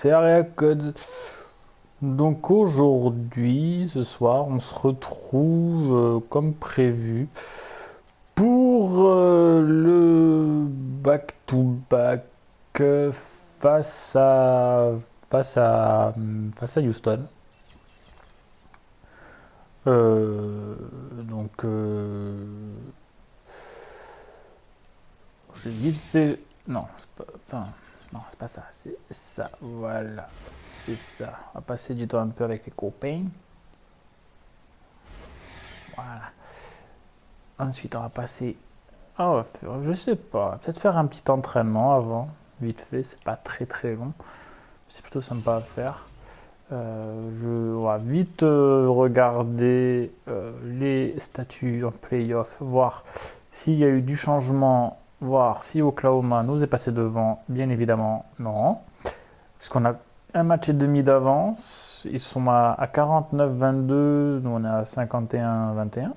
C'est Area Code. Donc aujourd'hui, ce soir, on se retrouve comme prévu pour le back-to-back euh, face à face à face à Houston. Donc j'ai vite fait. Non, c'est pas. Enfin, non, c'est pas ça. C'est ça. Voilà. C'est ça. On va passer du temps un peu avec les copains. Voilà. Ensuite, on va passer. Ah, je sais pas. Peut-être faire un petit entraînement avant. Vite fait. C'est pas très très long. C'est plutôt sympa à faire. On va vite regarder les statuts en playoff. Voir s'il y a eu du changement. Voir si Oklahoma nous est passé devant. Bien évidemment, non. Parce qu'on a un match et demi d'avance. Ils sont à 49-22. Nous, on est à 51-21.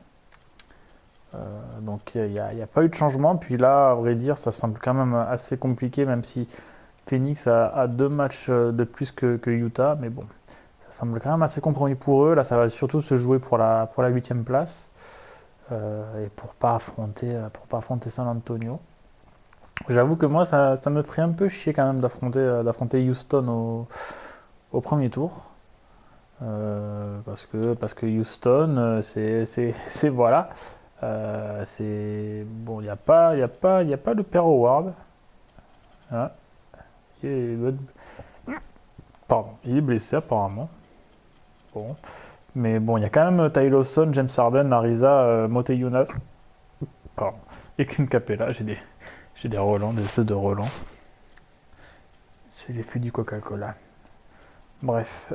Donc il n'y a pas eu de changement. Puis là, à vrai dire, ça semble quand même assez compliqué, même si Phoenix a deux matchs de plus que Utah. Mais bon, ça semble quand même assez compromis pour eux. Là, ça va surtout se jouer pour la 8e place. Et pour pas affronter San Antonio. J'avoue que moi, ça me ferait un peu chier quand même d'affronter Houston au premier tour. Parce que Houston, voilà. C'est bon, il y a pas le père Howard. Hein. Il est, pardon, il est blessé apparemment. Bon, mais bon, il y a quand même Ty Lawson, James Harden, Ariza, Mote Younas, pardon, et Clint Capella. J'ai des relents, des espèces de relents. C'est les fûts du Coca-Cola. Bref,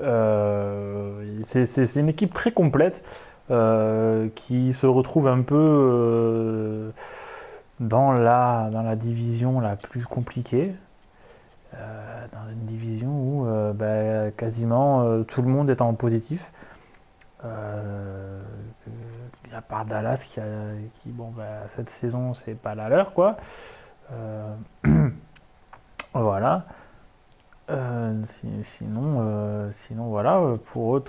c'est une équipe très complète qui se retrouve un peu dans la division la plus compliquée, dans une division où quasiment tout le monde est en positif. Euh, à part Dallas bon, cette saison, c'est pas la leur, quoi. Euh, voilà. Sinon, voilà, pour eux,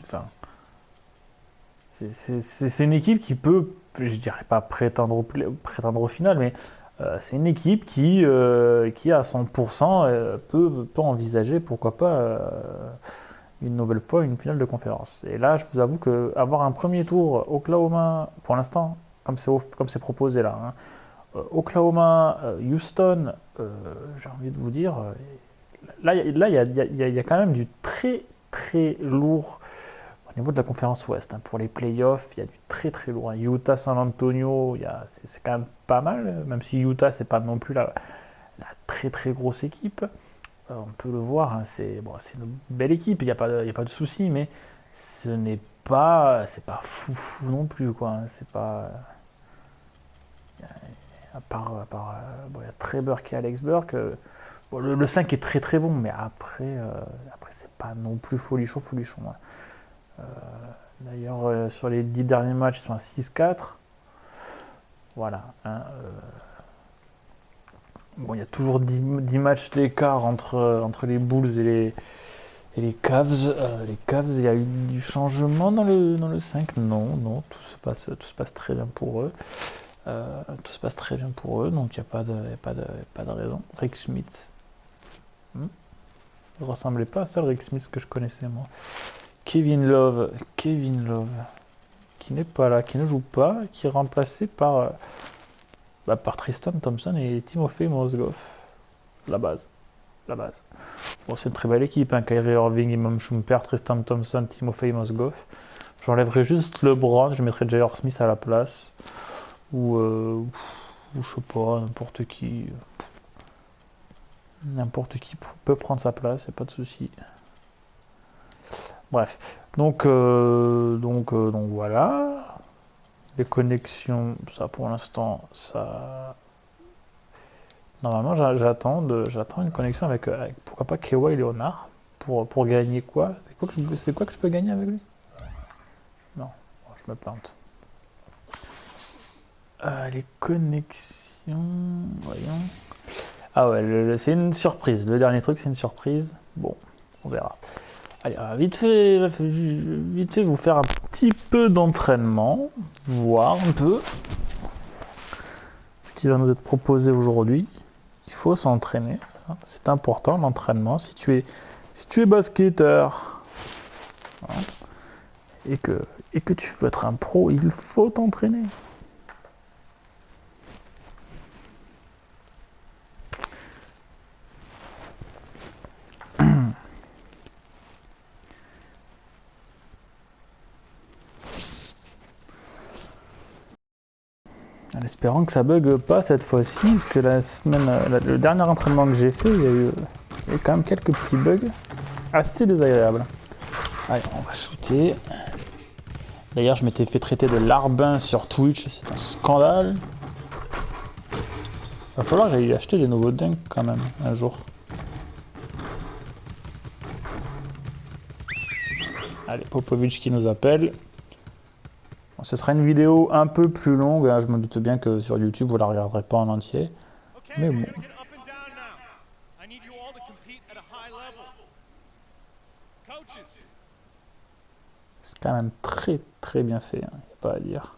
enfin, c'est une équipe qui peut, je dirais pas prétendre au final, mais c'est une équipe qui à 100% peut envisager, pourquoi pas, une nouvelle fois une finale de conférence. Et là, je vous avoue que avoir un premier tour Oklahoma, pour l'instant, comme c'est proposé là, hein, Oklahoma, Houston, j'ai envie de vous dire, là, il y a quand même du très très lourd au niveau de la conférence Ouest. Hein. Pour les playoffs, il y a du très très lourd. Hein. Utah, San Antonio, c'est quand même pas mal, même si Utah, c'est pas non plus la très très grosse équipe. On peut le voir, hein, c'est une belle équipe, il y a pas de souci, mais c'est pas fou fou non plus, quoi. Hein. C'est pas. Bon, il y a Trey qui est Alex Burke. Bon, le 5 est très très bon, mais après c'est pas non plus folichon, folichon. Hein. D'ailleurs, sur les 10 derniers matchs, ils sont à 6-4. Voilà. Hein, bon, il y a toujours 10 matchs d'écart entre les Bulls et les Cavs. Les Cavs, il y a eu du changement dans le 5. Non, non, tout se passe très bien pour eux. Tout se passe très bien pour eux, donc il n'y a pas de raison. Rick Smith, hmm, ne ressemblait pas à ça, le Rick Smith que je connaissais moi. Kevin Love, qui n'est pas là, qui ne joue pas, qui est remplacé par Tristan Thompson et Timofey Mozgov. La base. La base. Bon, c'est une très belle équipe, hein. Kyrie Irving, Imam Shumpert, Tristan Thompson, Timofey Mozgov. J'enlèverais juste LeBron, je mettrais J.R. Smith à la place. Ou je sais pas, n'importe qui peut prendre sa place, y a pas de souci. Bref, donc voilà. Les connexions, ça pour l'instant, ça. Normalement, j'attends une connexion avec pourquoi pas Kawhi Leonard pour gagner quoi. C'est quoi que je peux gagner avec lui. Non, bon, je me plante. Les connexions, voyons. Ah ouais, c'est une surprise. Le dernier truc, c'est une surprise. Bon, on verra. Allez, vite fait, vous faire un petit peu d'entraînement, voir un peu ce qui va nous être proposé aujourd'hui. Il faut s'entraîner. C'est important l'entraînement. Si tu es basketteur, hein, et que tu veux être un pro, il faut t'entraîner. En espérant que ça bug pas cette fois-ci, parce que le dernier entraînement que j'ai fait, il y a eu quand même quelques petits bugs assez désagréables. Allez, on va shooter. D'ailleurs, je m'étais fait traiter de larbin sur Twitch, c'est un scandale. Va falloir que j'aille acheter des nouveaux dunks quand même, un jour. Allez, Popovic qui nous appelle. Bon, ce sera une vidéo un peu plus longue, hein, je me doute bien que sur YouTube vous la regarderez pas en entier. Mais bon. C'est quand même très bien fait, hein, y a pas à dire.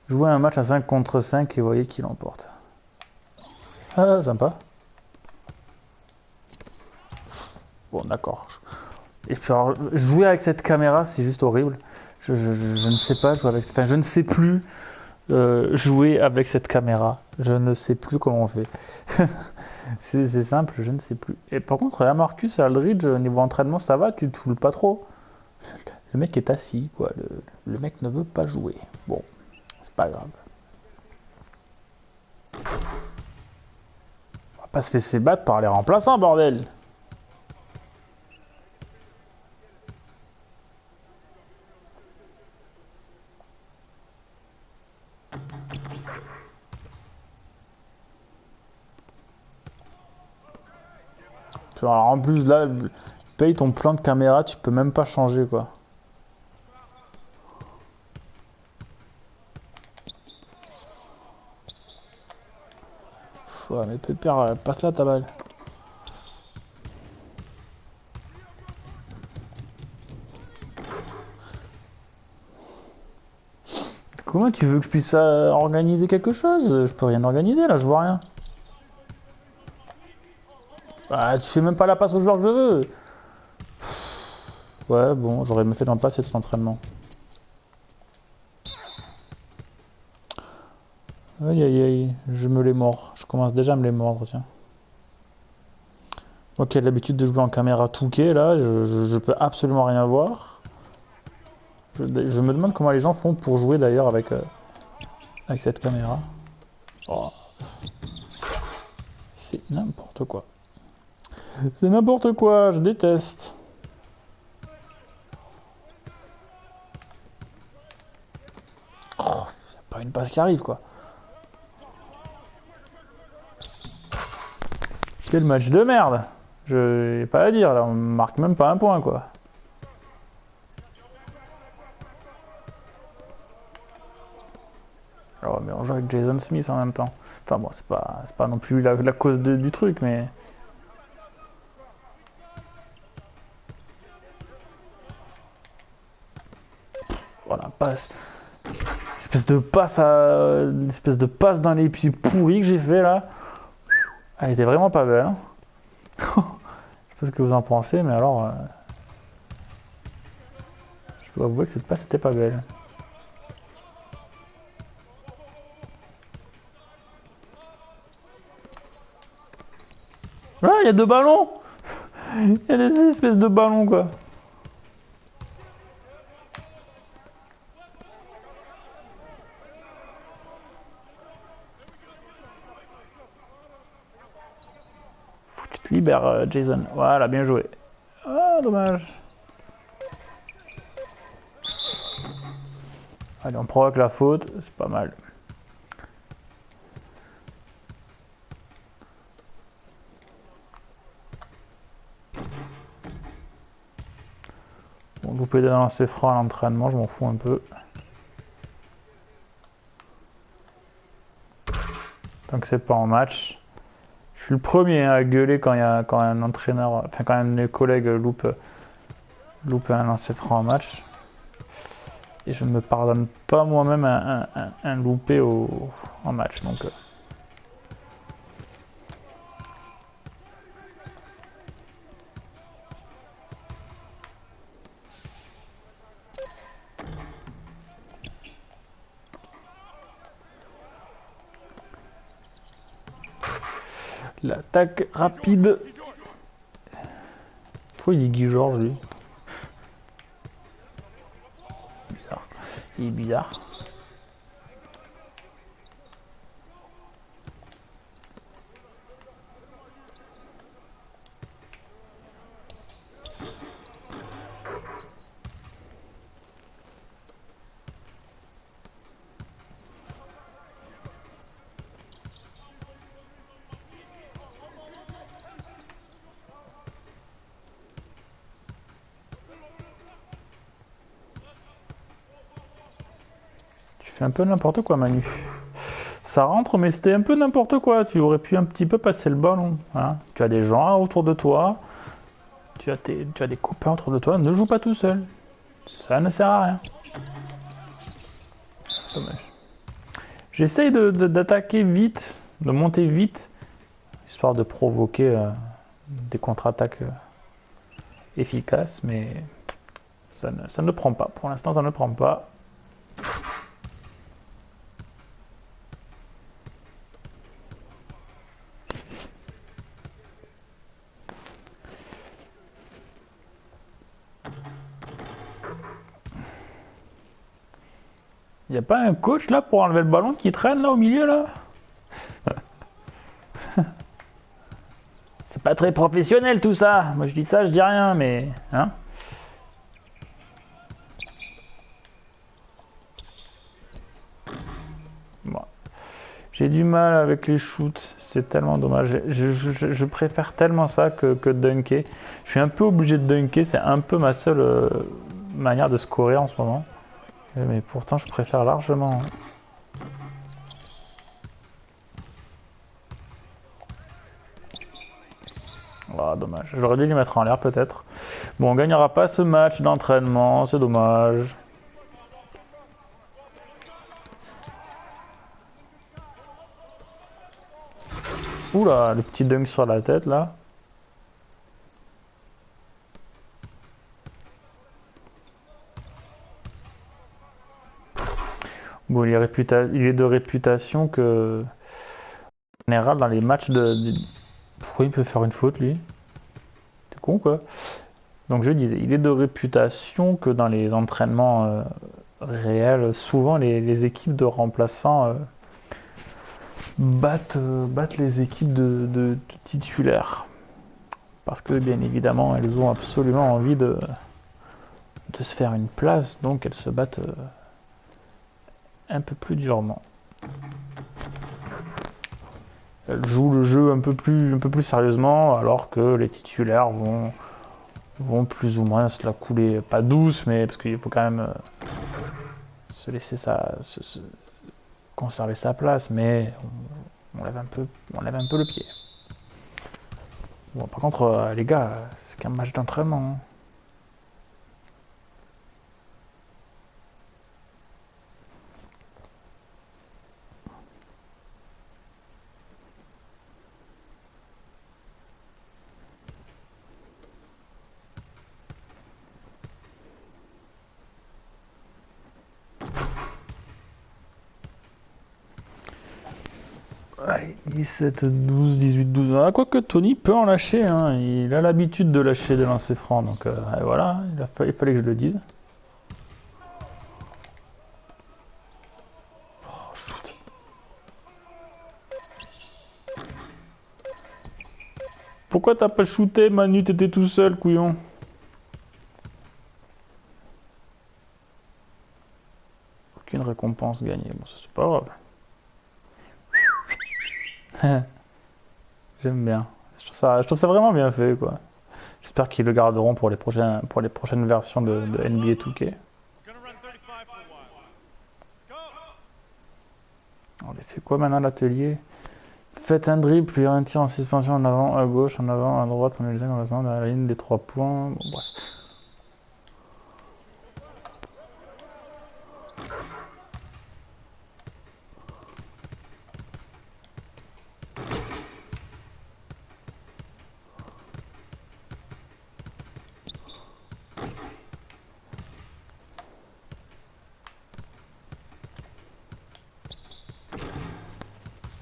Jouer un match à 5 contre 5 et voyez qui l'emporte. Ah, sympa. Bon, d'accord. Et puis alors, jouer avec cette caméra, c'est juste horrible. Je ne sais pas jouer avec... Enfin, je ne sais plus jouer avec cette caméra. Je ne sais plus comment on fait. C'est simple, je ne sais plus. Et par contre, là, Marcus Aldridge, niveau entraînement, ça va, tu te foules pas trop. Le mec est assis, quoi. Le mec ne veut pas jouer. Bon, c'est pas grave. On va pas se laisser battre par les remplaçants, bordel. Alors, en plus, là, paye ton plan de caméra, tu peux même pas changer, quoi. Ouais, mais Pépère, passe là ta balle. Comment tu veux que je puisse organiser quelque chose? Je peux rien organiser là, je vois rien. Bah, tu fais même pas la passe au joueur que je veux. Ouais, bon, j'aurais me fait dans le passé de cet entraînement. Aïe aïe aïe, je me les mords. Je commence déjà à me les mordre, tiens. Moi qui ai l'habitude de jouer en caméra touquée, là, je peux absolument rien voir. Je me demande comment les gens font pour jouer d'ailleurs avec cette caméra. Oh, c'est n'importe quoi. C'est n'importe quoi, je déteste. Oh, y a pas une passe qui arrive quoi. Quel match de merde. Je n'ai pas à dire, là on marque même pas un point quoi. Oh, mais on joue avec Jason Smith en même temps. Enfin bon, c'est pas non plus la cause du truc, mais... Voilà, passe. Espèce de passe dans les pieds pourris que j'ai fait là. Elle était vraiment pas belle. Hein. Je sais pas ce que vous en pensez, mais alors... je dois avouer que cette passe était pas belle. Ah, il y a deux ballons. Il y a des espèces de ballons quoi. Tu te libères, Jason. Voilà, bien joué. Ah, dommage. Allez, on provoque la faute, c'est pas mal. Bon, louper des lancers francs à l'entraînement, je m'en fous un peu. Tant que c'est pas en match, suis le premier à gueuler quand un entraîneur, enfin quand un de mes collègues loupe un lancer franc en match. Et je ne me pardonne pas moi-même un loupé en match. Donc, l'attaque rapide. Pourquoi il dit Guy Georges lui? Bizarre. Il est bizarre. Tu fais un peu n'importe quoi, Manu. Ça rentre, mais c'était un peu n'importe quoi. Tu aurais pu un petit peu passer le ballon. Hein. Tu as des gens autour de toi. Tu as des copains autour de toi. Ne joue pas tout seul. Ça ne sert à rien. Dommage. J'essaye d'attaquer vite, de monter vite, histoire de provoquer des contre-attaques efficaces, mais ça ne prend pas. Pour l'instant, ça ne prend pas. Il n'y a pas un coach là pour enlever le ballon qui traîne là au milieu là? C'est pas très professionnel tout ça. Moi je dis ça, je dis rien, mais hein? Bon. J'ai du mal avec les shoots, c'est tellement dommage. Je préfère tellement ça que de dunker. Je suis un peu obligé de dunker, c'est un peu ma seule manière de scorer en ce moment. Mais pourtant je préfère largement. Oh, dommage. J'aurais dû les mettre en l'air peut-être. Bon, on gagnera pas ce match d'entraînement, c'est dommage. Oula, le petit dunk sur la tête là. Bon, il est de réputation que, en général, dans les matchs Pourquoi il peut faire une faute, lui? T'es con, quoi? Donc, je disais, il est de réputation que dans les entraînements réels, souvent, les équipes de remplaçants battent les équipes de titulaires. Parce que, bien évidemment, elles ont absolument envie de se faire une place, donc elles se battent un peu plus durement. Elle joue le jeu un peu plus sérieusement, alors que les titulaires vont plus ou moins se la couler, pas douce, mais parce qu'il faut quand même se laisser conserver sa place, mais on lève un peu le pied. Bon, par contre, les gars, c'est qu'un match d'entraînement. Hein. Allez, 17, 12, 18, 12. Ah, quoique Tony peut en lâcher, hein. Il a l'habitude de lâcher des lancers francs, donc voilà, il fallait que je le dise. Oh, shoot. Pourquoi t'as pas shooté, Manu? T'étais tout seul, couillon. Aucune récompense gagnée. Bon, ça c'est pas grave. J'aime bien. Je trouve ça vraiment bien fait, quoi. J'espère qu'ils le garderont pour les prochaines versions de NBA 2K. Allez, c'est quoi maintenant l'atelier? Faites un dribble, puis un tir en suspension en avant, à gauche, en avant, à droite, prenez les 5 emplacements dans la ligne des 3 points. Bon, bref.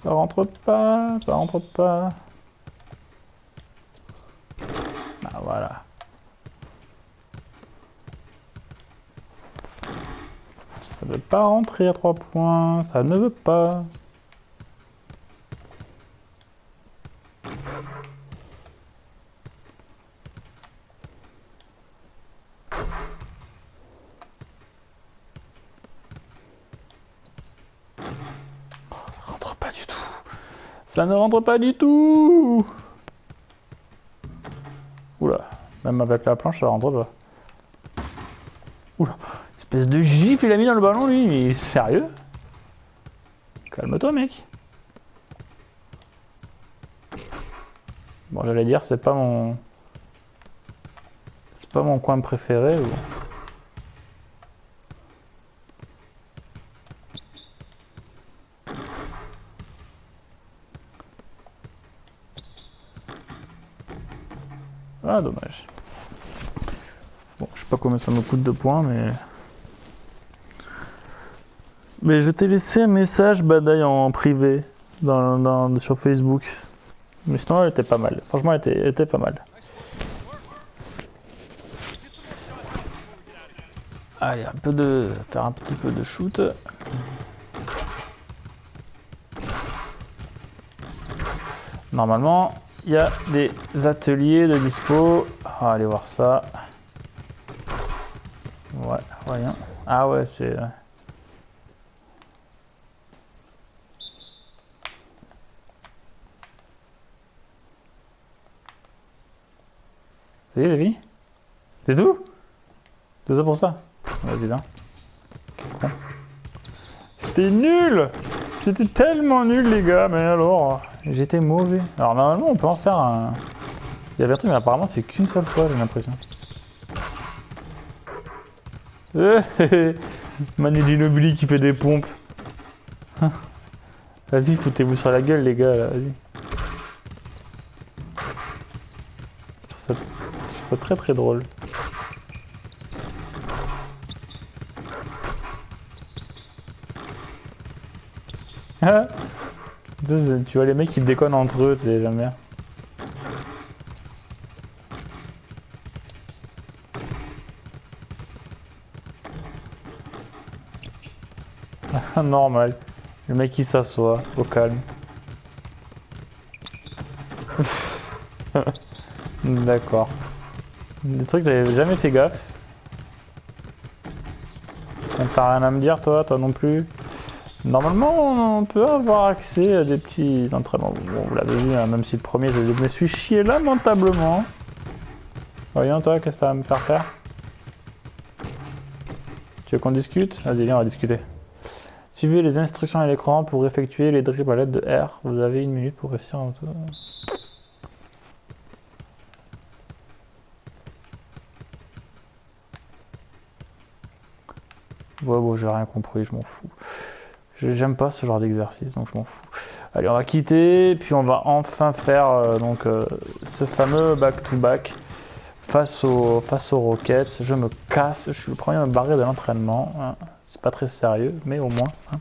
Ça rentre pas, ça rentre pas. Ah voilà. Ça ne veut pas rentrer à 3 points, ça ne veut pas. Ça rentre pas du tout. Ça ne rentre pas du tout. Oula, même avec la planche, ça rentre pas. Oula, espèce de gifle, il a mis dans le ballon, lui. Mais sérieux? Calme-toi, mec. Bon, j'allais dire, c'est pas mon coin préféré. Ou... Ah, dommage. Bon, je sais pas combien ça me coûte de points, mais... Mais je t'ai laissé un message, Badaï, en privé, sur Facebook. Mais sinon, elle était pas mal. Franchement, elle était pas mal. Allez, faire un petit peu de shoot. Normalement, il y a des ateliers de dispo. Ah, allez voir ça. Ouais, rien. Ah ouais, c'est... Ça y est, les filles? C'est tout? Tout ça pour ça? Vas-y, là. C'était nul! C'était tellement nul, les gars, mais alors... J'étais mauvais. Alors, normalement, on peut en faire un... Il y avait un truc, mais apparemment, c'est qu'une seule fois, j'ai l'impression. Manu Ginobili qui fait des pompes. Vas-y, foutez-vous sur la gueule, les gars, là, vas-y. Je trouve ça très très drôle. Tu vois les mecs qui déconnent entre eux, tu sais jamais. Normal. Le mec qui s'assoit au calme. D'accord. Des trucs que j'avais jamais fait gaffe. T'as rien à me dire toi non plus. Normalement on peut avoir accès à des petits entraînements. Bon, vous l'avez vu, hein, même si le premier je me suis chié lamentablement. Voyons toi, qu'est-ce que t'as à me faire faire? Tu veux qu'on discute? Vas-y, viens, on va discuter. Suivez les instructions à l'écran pour effectuer les dribbles à l'aide de R. Vous avez 1 minute pour réussir en tout. Ouais, bon, j'ai rien compris, je m'en fous. J'aime pas ce genre d'exercice, donc je m'en fous. Allez, on va quitter, puis on va enfin faire ce fameux back-to-back face aux Rockets. Je me casse, je suis le premier à me barrer de l'entraînement. Hein. C'est pas très sérieux, mais au moins. Hein.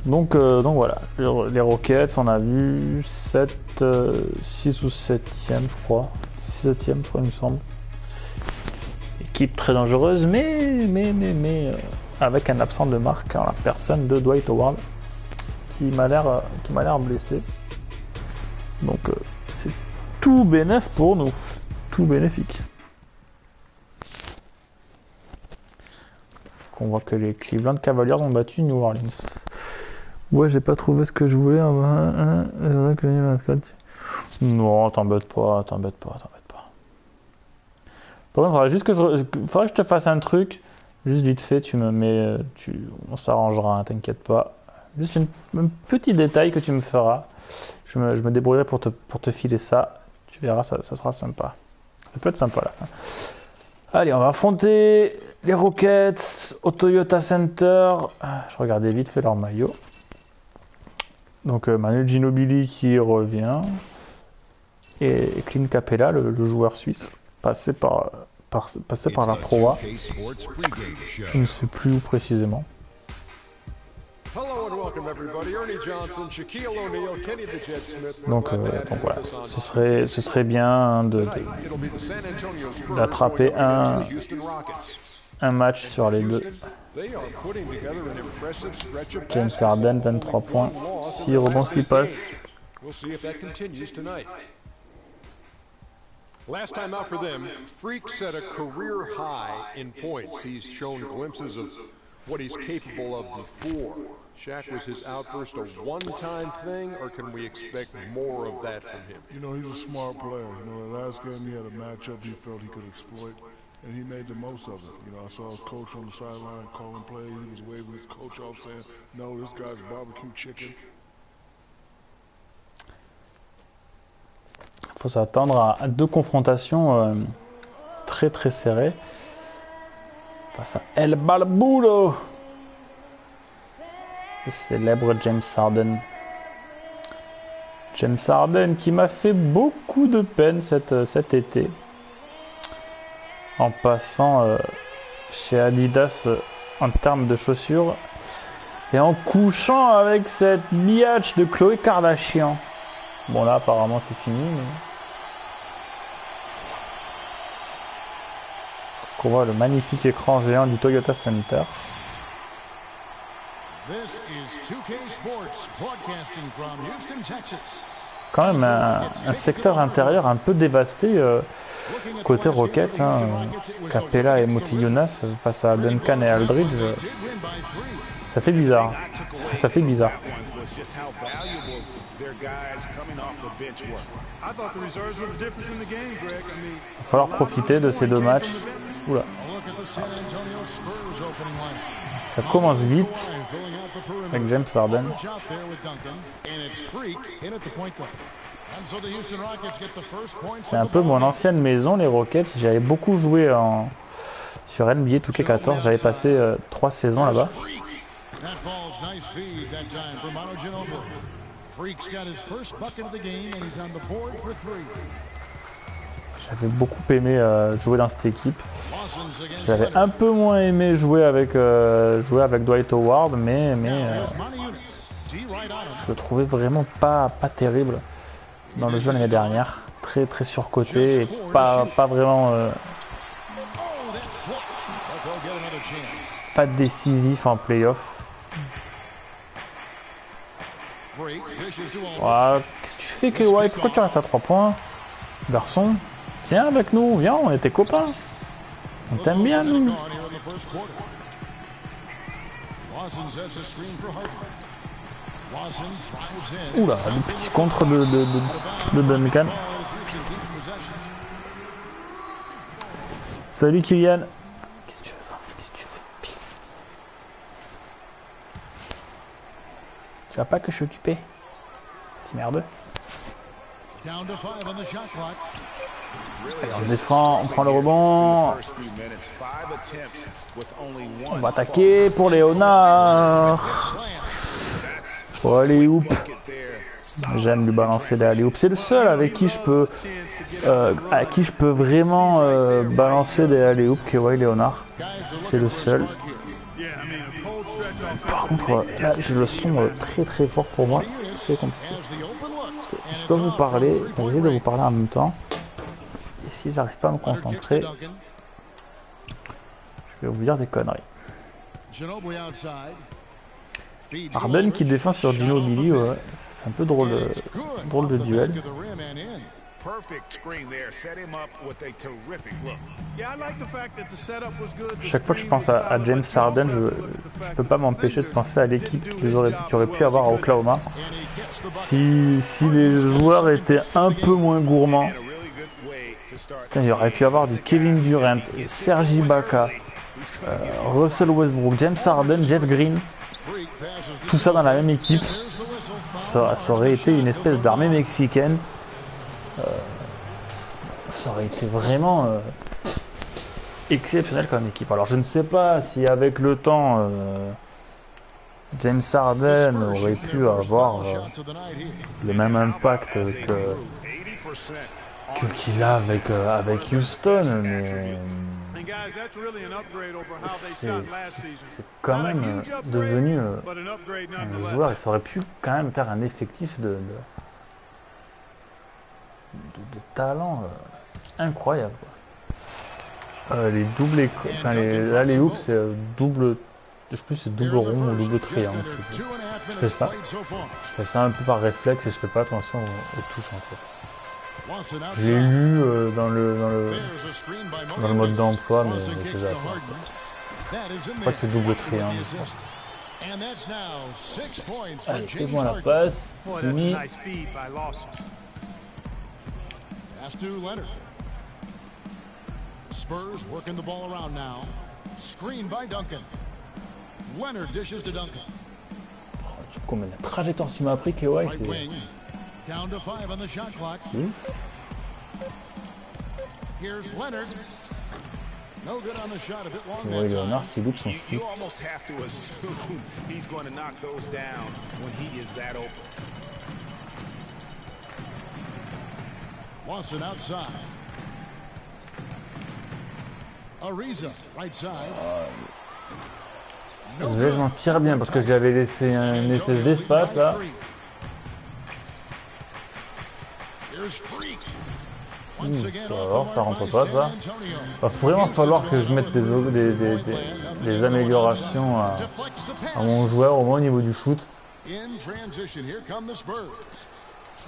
Donc voilà, les Rockets, on a vu 6 ou 7e, je crois. 7e, je crois, il me semble. Équipe très dangereuse, mais avec un absent de marque en la personne de Dwight Howard, qui m'a l'air blessé. Donc c'est tout bénéf pour nous, tout bénéfique. On voit que les Cleveland Cavaliers ont battu New Orleans. Ouais, j'ai pas trouvé ce que je voulais. Non, t'embête pas. Par contre, faudrait juste que je te fasse un truc. Juste vite fait, tu me mets, on s'arrangera, hein, t'inquiète pas. Juste un petit détail que tu me feras. Je me débrouillerai pour te filer ça. Tu verras, ça sera sympa. Ça peut être sympa là. Allez, on va affronter les Rockets au Toyota Center. Je regardais vite fait leur maillot. Donc Manu Ginobili qui revient. Et Clint Capella, le joueur suisse, passé par la Pro A. Je ne sais plus où précisément. Donc voilà, ce serait bien d'attraper un match sur les deux. James Harden, 23 points, 6 rebonds qui passent. Last time out for them, Freak set a career high in points. He's shown glimpses of what he's capable of before. Shaq, was his outburst a one-time thing, or can we expect more of that from him? You know, he's a smart player. You know, the last game he had a matchup he felt he could exploit, and he made the most of it. You know, I saw his coach on the sideline calling plays. He was waving his coach off saying, no, this guy's barbecue chicken. Il faut s'attendre à deux confrontations très très serrées. Face à El Balbulo, le célèbre James Harden. James Harden qui m'a fait beaucoup de peine cet été. En passant chez Adidas en termes de chaussures. Et en couchant avec cette biatch de Khloé Kardashian. Bon là apparemment c'est fini. Mais... on voit le magnifique écran géant du Toyota Center. Quand même un secteur intérieur un peu dévasté côté Rockets. Hein, Capella et Moti Jonas face à Duncan et Aldridge. Ça fait bizarre. Ça fait bizarre. Il va falloir profiter de ces deux matchs. Oula. Ça commence vite avec James Harden. C'est un peu mon ancienne maison, les Rockets. J'avais beaucoup joué sur NBA 2K14. J'avais passé 3 saisons là-bas. J'avais beaucoup aimé jouer dans cette équipe. J'avais un peu moins aimé jouer avec Dwight Howard, mais je le trouvais vraiment pas terrible dans le jeu l'année dernière. Très très surcoté et pas vraiment pas décisif en playoff. Voilà. Qu'est-ce que tu fais, KY? Pourquoi tu restes à 3 points? Garçon, viens avec nous, viens, on était copains. On t'aime bien, nous. Oula, le petit contre de Duncan. Salut Kylian. Qu'est-ce que tu veux, toi? Qu'est-ce que tu veux? Tu vois pas que je suis occupé? Petit merdeux. Allez, on défend, on prend le rebond. On va attaquer pour Léonard. Oh, alley-oop. J'aime lui balancer des alley-oop. C'est le seul avec qui je peux, vraiment balancer des alley-oop, Kawhi Leonard. C'est le seul. Par contre, là, j'ai le son très très fort pour moi. C'est compliqué. Parce que je dois vous parler, j'essaie de vous parler en même temps. Et si j'arrive pas à me concentrer, je vais vous dire des conneries. Harden qui défend sur Ginobili, ouais. C'est un peu drôle de duel. Chaque fois que je pense à James Harden, je peux pas m'empêcher de penser à l'équipe qui aurait pu avoir à Oklahoma. Si les joueurs étaient un peu moins gourmands, il y aurait pu avoir du Kevin Durant, Serge Ibaka, Russell Westbrook, James Harden, Jeff Green, tout ça dans la même équipe, ça aurait été une espèce d'armée mexicaine. Ça aurait été vraiment exceptionnel comme équipe. Alors je ne sais pas si avec le temps James Harden aurait pu avoir le même impact qu'il a avec Houston, mais c'est quand même devenu un joueur, et ça aurait pu quand même faire un effectif de talent incroyable. Les doubles, enfin les alley-oops, c'est double, je sais plus c'est double rond ou double triangle. Je fais ça un peu par réflexe et je fais pas attention aux touches en fait. J'ai lu dans le mode d'emploi, mais je faisais attention. Je crois que c'est double triangle. Allez, fais-moi la passe. Fini. Spurs working the ball around now. Screen by Duncan. Leonard dishes to Duncan. Comme la trajectoire qu'il m'a appris, KY, c'est... Down to 5 on the shot clock. Here's Leonard. No good on the shot, a bit long that Leonard qui loupe son You almost have to assume he's going to knock those down when he is that open. Lawson outside. Ariza, right side. Je m'en tire bien parce que j'avais laissé une espèce d'espace là. Alors, ça rentre pas ça. Va vraiment falloir que je mette des améliorations à mon joueur au moins au niveau du shoot.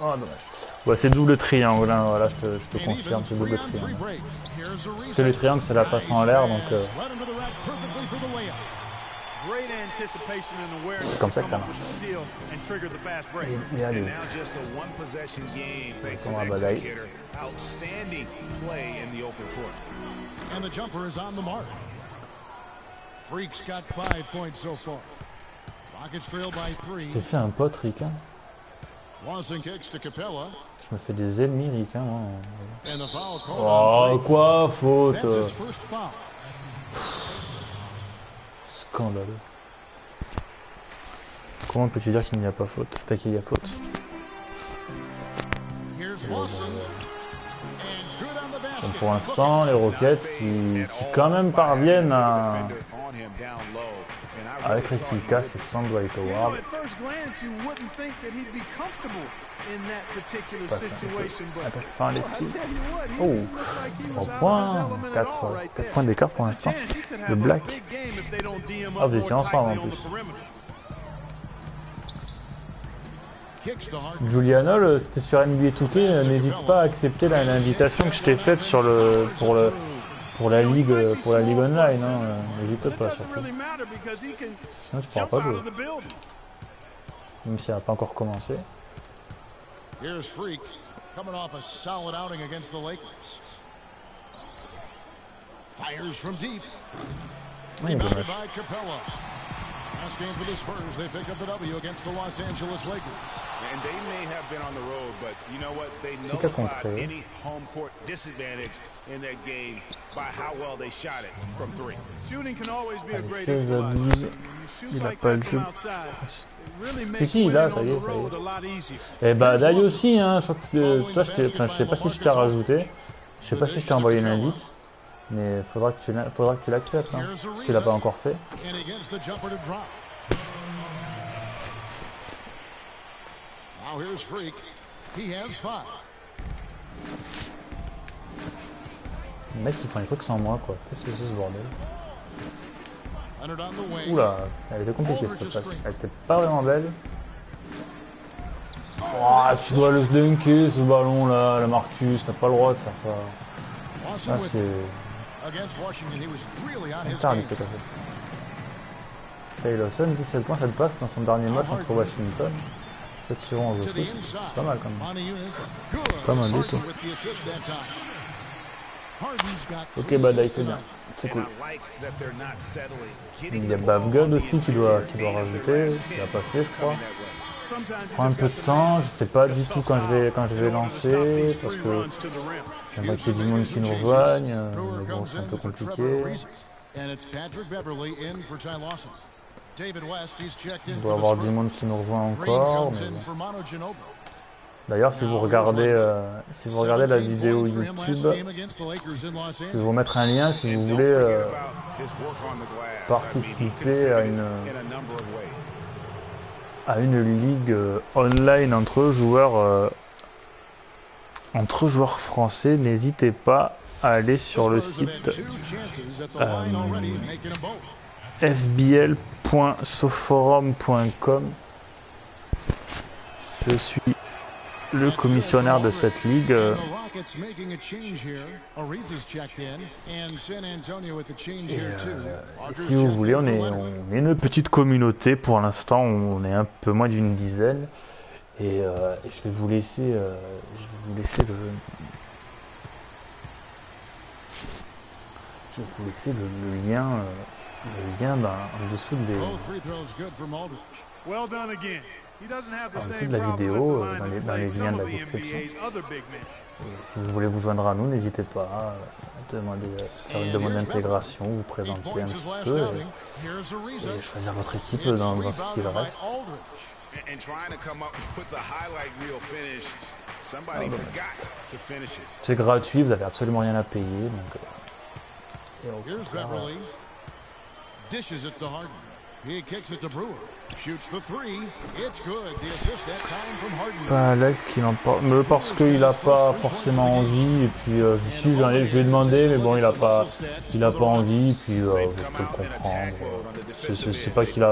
Oh dommage. Ouais, c'est double triangle, hein, voilà, je te confirme, c'est double triangle. C'est le triangle, c'est la passe en l'air, donc c'est comme ça que ça marche. Et allez, on va balayer. And the jumper is on the mark. Freaks got 5 points so far. Rockets trail by 3. T'es fait un pote, Rick, hein. Lawson kicks to Capella. Je me fais des ennemis, Rick, hein, moi. And the foul called Oh, quoi, faute. That's his first foul. Scandaleux. Comment peux-tu dire qu'il n'y a pas faute? T'as qu'il y a faute. Here's Lawson. And good on the basket. Donc pour l'instant, les Rockets qui quand même parviennent à être efficaces sans Dwight Howard. Enfin, les six. Oh, 3 points, 4 points d'écart pour l'instant. Le Black. Ah, vous étiez ensemble en plus. Julianol, c'était sur NBA 2K, n'hésite pas à accepter l'invitation que je t'ai faite sur pour la ligue online, hein. N'hésite pas surtout. Sinon tu pourras pas jouer. Même si elle n'a pas encore commencé. Here's Freak coming off a solid outing against the Lakers. Fires from deep. Rebounded by Capella. Last game for the Spurs, they pick up the W against the Los Angeles Lakers. And they may have been on the road, but you know what? They nullified any home court disadvantage in that game by how well they shot it from 3. Shooting can always be a great 16 à 12, il a pas le jeu. Si, là, ça y est, ça y est. Et bah, Dai aussi, hein, je crois que toi, je sais pas si je t'ai rajouté. Je sais pas si je t'ai envoyé une invite. Mais faudra que tu l'acceptes, hein, si tu l'as pas encore fait. Le mec, il prend les trucs sans moi, quoi. Qu'est-ce que c'est ce bordel? Oula, elle était compliquée cette passe. Elle était pas vraiment belle. Oh, tu dois le dunker ce ballon là, la Marcus, t'as pas le droit de faire ça. Là, c'est interdit tout à fait. Klay Lawson, 17 points, cette passe dans son dernier match contre Washington. 7 sur 11 aussi, c'est pas mal quand même. Pas mal du tout. Ok, Badai, c'est bien. C'est cool. Il y a Bavgun aussi qui doit rajouter. Il a passé, je crois. Prend un peu de temps. Je sais pas du tout quand je vais lancer parce que j'aimerais qu'il y ait du monde qui nous rejoigne. Mais bon, c'est un peu compliqué. Il doit y avoir du monde qui nous rejoint encore. Mais bon. D'ailleurs, si vous regardez la vidéo YouTube, je vais vous mettre un lien si vous voulez participer à une ligue online entre joueurs français. N'hésitez pas à aller sur le site fbl.soforum.com. Je suis le commissionnaire de cette ligue. Si vous voulez, on est une petite communauté pour l'instant, on est un peu moins d'une dizaine. Et je vais vous laisser le lien en dessous de la vidéo, dans les liens de la description. Et si vous voulez vous joindre à nous, n'hésitez pas à faire une demande d'intégration, vous présenter un petit peu et choisir votre équipe dans ce qu'il reste. C'est gratuit, vous n'avez absolument rien à payer. Donc, pas live qu'il en parle, mais parce qu'il n'a pas forcément envie, et puis si je lui ai demandé, mais bon il a pas envie, et puis je peux le comprendre. C'est pas qu'il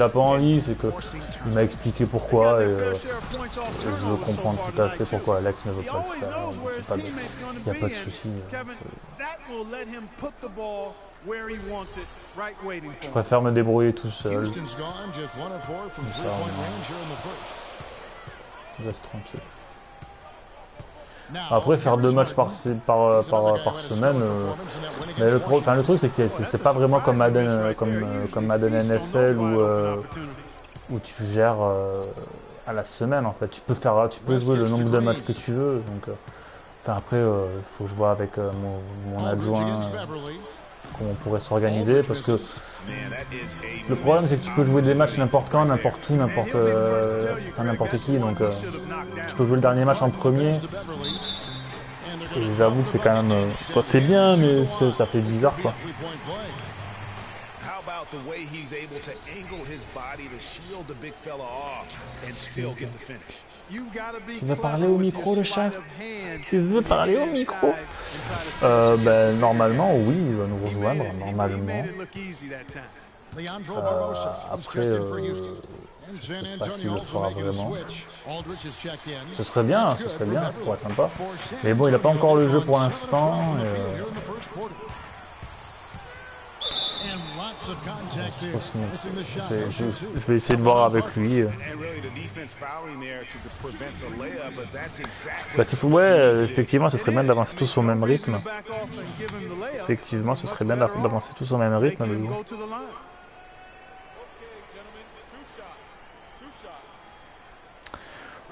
a pas envie, c'est que il m'a expliqué pourquoi, et je veux comprendre tout à fait pourquoi Alex ne veut pas le faire. Il n'y a pas de souci. Je préfère me débrouiller tout seul. Comme ça, on reste tranquille. Après, faire 2 matchs par semaine, mais le truc c'est que c'est pas vraiment comme Madden, comme Madden NFL où tu gères à la semaine en fait. Tu peux jouer le nombre de matchs que tu veux. Donc, après, il faut que je vois avec mon adjoint. Comment on pourrait s'organiser, parce que le problème c'est que tu peux jouer des matchs n'importe quand, n'importe où, n'importe qui, donc tu peux jouer le dernier match en premier, et j'avoue que c'est quand même c'est bien, mais ça fait bizarre quoi. Tu veux parler au micro, le chat? Tu veux parler au micro? Normalement, oui, il va nous rejoindre, normalement. Après, je sais pas s'il le fera vraiment. Ce serait bien, ça pourrait être sympa. Mais bon, il n'a pas encore le jeu pour l'instant. Je vais essayer de voir avec lui. Ouais, effectivement, ce serait bien d'avancer tous au même rythme. Effectivement, ce serait bien d'avancer tous au même rythme. Le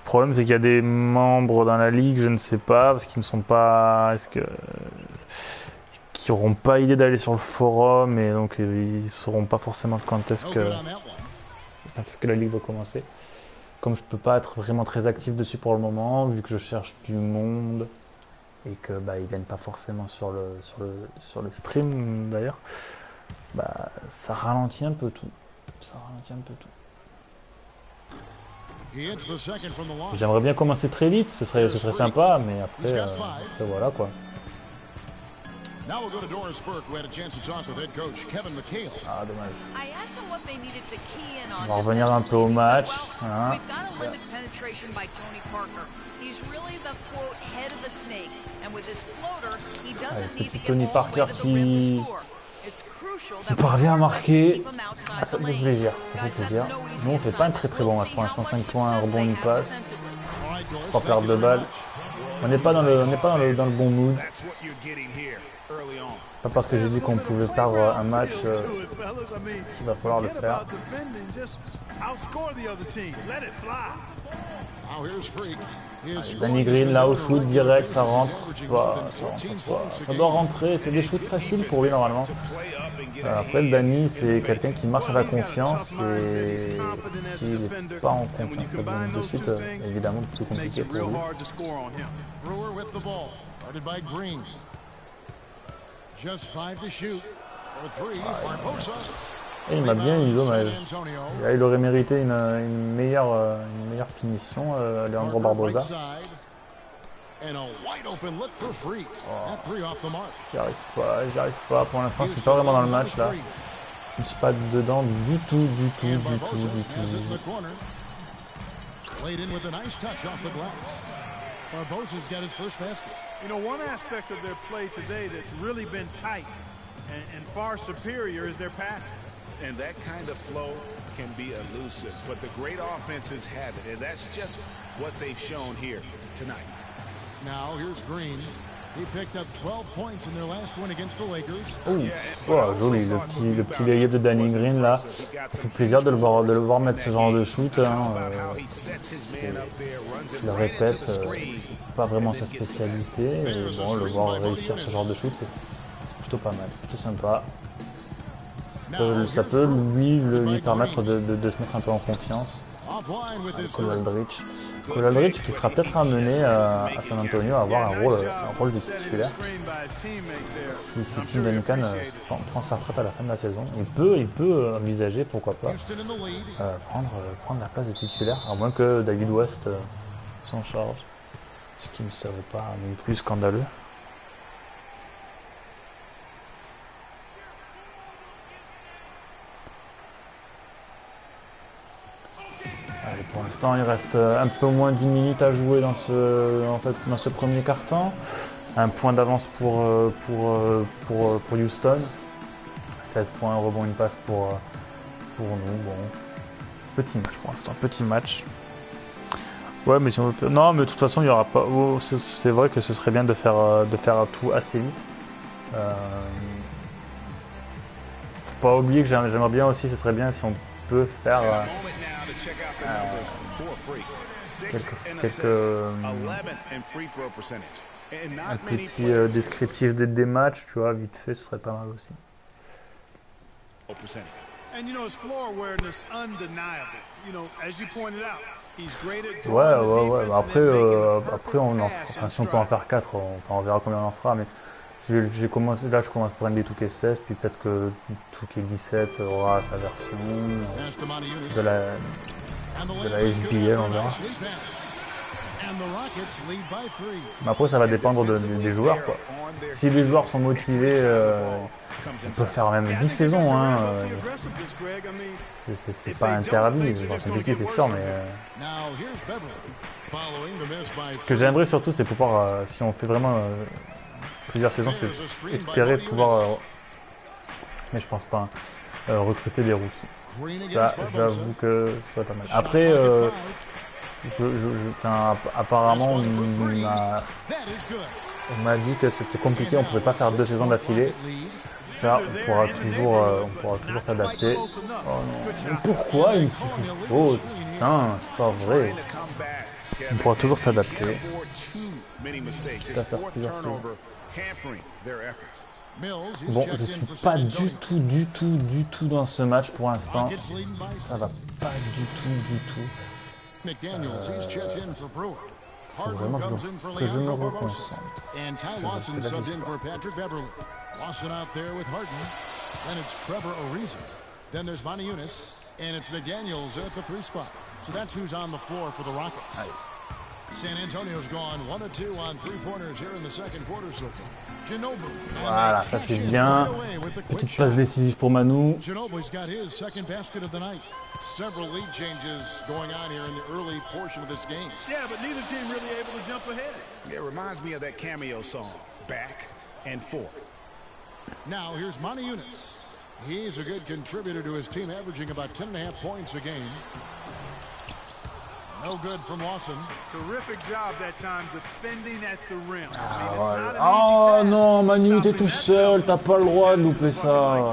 problème, c'est qu'il y a des membres dans la ligue, je ne sais pas, parce qu'ils ne sont pas... qui n'auront pas idée d'aller sur le forum, et donc ils ne sauront pas forcément quand est-ce que la ligue va commencer. Comme je peux pas être vraiment très actif dessus pour le moment, vu que je cherche du monde et que ils viennent pas forcément sur le stream d'ailleurs, ça ralentit un peu tout. J'aimerais bien commencer très vite, ce serait sympa, mais après voilà quoi. Ah, dommage. On va revenir un peu au match. Hein. Petit Tony Parker qui parvient à marquer. Ça fait plaisir. Nous, on fait pas un très bon match pour l'instant. 5 points, un rebond, une passe. 3 pertes de balles. On n'est pas dans le bon mood. C'est pas parce que j'ai dit qu'on pouvait perdre un match qu'il va falloir le faire. Danny Green là au shoot direct, ça rentre pas, ça doit rentrer, c'est des shoots faciles pour lui normalement. Après le Danny c'est quelqu'un qui marche à la confiance et s'il n'est pas en confiance ça donne de suite évidemment plus compliqué pour lui. Et il m'a bien eu, dommage. Il aurait mérité une meilleure finition, Leandro Barbosa. J'y arrive pas. Pour l'instant, je suis pas vraiment dans le match là. Je ne suis pas dedans du tout. Barbosa's got his first basket. You know, one aspect of their play today that's really been tight and far superior is their passing. And that kind of flow can be elusive, but the great offenses have it, and that's just what they've shown here tonight. Now here's Green. He picked up 12 points in their last win against the Lakers. Oh, joli, le petit layup de Danny Green là. Ça fait plaisir de le voir mettre ce genre de shoot. Hein. Je le répète, c'est pas vraiment sa spécialité. Et bon, le voir réussir ce genre de shoot, c'est plutôt pas mal, c'est plutôt sympa. Ça peut lui permettre de se mettre un peu en confiance. Cole Aldrich qui sera peut-être amené à San Antonio à avoir un rôle de titulaire. Si Tim Duncan prend sa retraite à la fin de la saison, il peut envisager, pourquoi pas, prendre la place de titulaire, à moins que David West s'en charge, ce qui ne serait pas non plus scandaleux. Pour l'instant, il reste un peu moins d'1 minute à jouer dans ce premier quart-temps. Un point d'avance pour Houston. 16 points, un rebond, une passe pour nous. Bon, petit match pour l'instant, petit match. Ouais, mais si on veut faire... Non, mais de toute façon, il y aura pas. Oh, c'est vrai que ce serait bien de faire tout assez vite. Faut pas oublier que j'aimerais bien aussi, ce serait bien si on peut faire. Un petit descriptif des matchs, tu vois, vite fait, ce serait pas mal aussi. Ouais. Après, si on peut en faire 4, on verra combien on en fera. Mais je commence pour NBA 2K16, puis peut-être que 2K17 aura sa version de la SBL, on verra. Mais après, ça va dépendre des joueurs, quoi. Si les joueurs sont motivés, on peut faire même 10 saisons. Hein. C'est pas interdit, c'est compliqué, c'est sûr, mais... Ce que j'aimerais surtout, c'est pouvoir, si on fait vraiment plusieurs saisons, c'est espérer pouvoir, mais je pense pas, recruter des rookies. Ça, j'avoue que ça serait pas mal. Après, apparemment, on m'a dit que c'était compliqué, on pouvait pas faire 2 saisons d'affilée. Ça, on pourra toujours s'adapter. Oh non. Pourquoi il me fait faute? Putain, c'est pas vrai. On pourra toujours s'adapter. Quitte à faire plusieurs saisons. Bon, je suis pas du tout dans ce match pour l'instant. Ça va pas du tout. Faut vraiment que je me reconcentre. Lawson out there with Harden. Then it's Trevor Ariza. Then there's Monty Eunice. And it's McDaniels at the 3 spot. So that's who's on the floor for the Rockets. Nice. San Antonio's gone 1 of 2 on 3-pointers here in the second quarter so far. Ginobili. Voilà, ça c'est bien. Petite passe décisive pour Manu. Ginobili's got his second basket of the night. Several lead changes going on here in the early portion of this game. Yeah, but neither team really able to jump ahead. It reminds me of that cameo song, Back and Forth. Now here's Monty Eunice. He's a good contributor to his team, averaging about 10.5 points a game. No good from Lawson. Terrific job that time defending at the rim. Oh non, Manu, t'es tout seul, t'as pas le droit de louper ça. Oh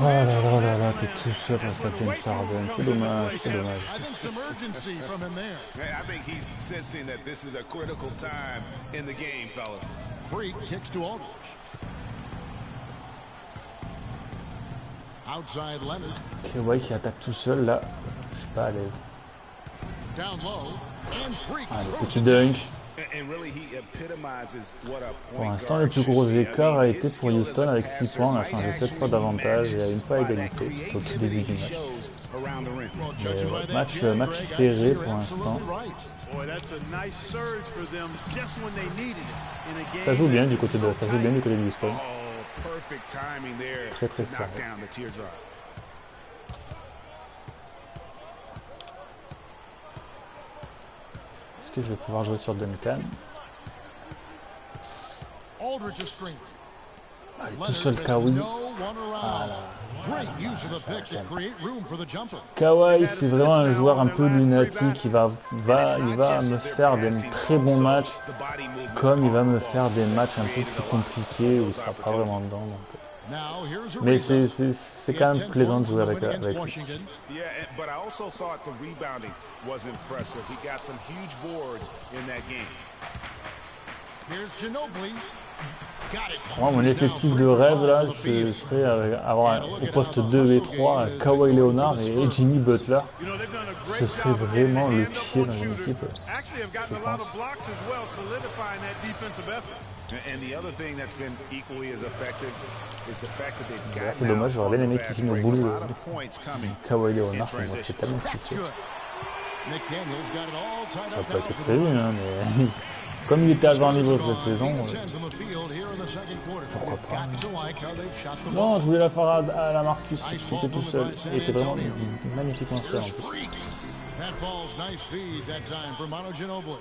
là là là là, t'es tout seul face à James Harden, c'est dommage, c'est dommage. I think some urgency from him there. I think he's sensing that this is a critical time in the game, fellas. Freak kicks to Aldridge. Outside Leonard. Kawhi qui attaque tout seul là, je suis pas à l'aise. Down low. And Freak. Ah, le petit dunk. Pour l'instant, le plus gros écart a été pour Houston avec 6 points. On a changé 7 fois d'avantage et à une fois égalité au tout début du match. Mais match serré pour l'instant. Ça joue bien du côté de Houston. Très très serré. Est-ce que je vais pouvoir jouer sur Duncan? Allez, tout seul Kawhi. Kawhi, c'est vraiment un joueur un peu lunatique. Il va me faire des très bons matchs, comme il va me faire des matchs un peu plus compliqués où il sera pas vraiment dedans. Donc. Mais c'est quand même plaisant de jouer avec lui. Moi, mon effectif de rêve là, ce serait avoir au poste 2 et 3 Kawhi Leonard et Jimmy Butler. Ce serait vraiment le pied dans une équipe. C'est dommage, j'aurais bien aimé qu'ils signent au boulot Kawhi Leonard, ça m'aurait fait tellement kiffer. Ça n'a pas été prévu, hein, mais comme il était à 20 niveaux cette saison, pourquoi pas. Non, je voulais la faire à la Marcus, qui était tout seul. Il était vraiment magnifiquement seul en plus.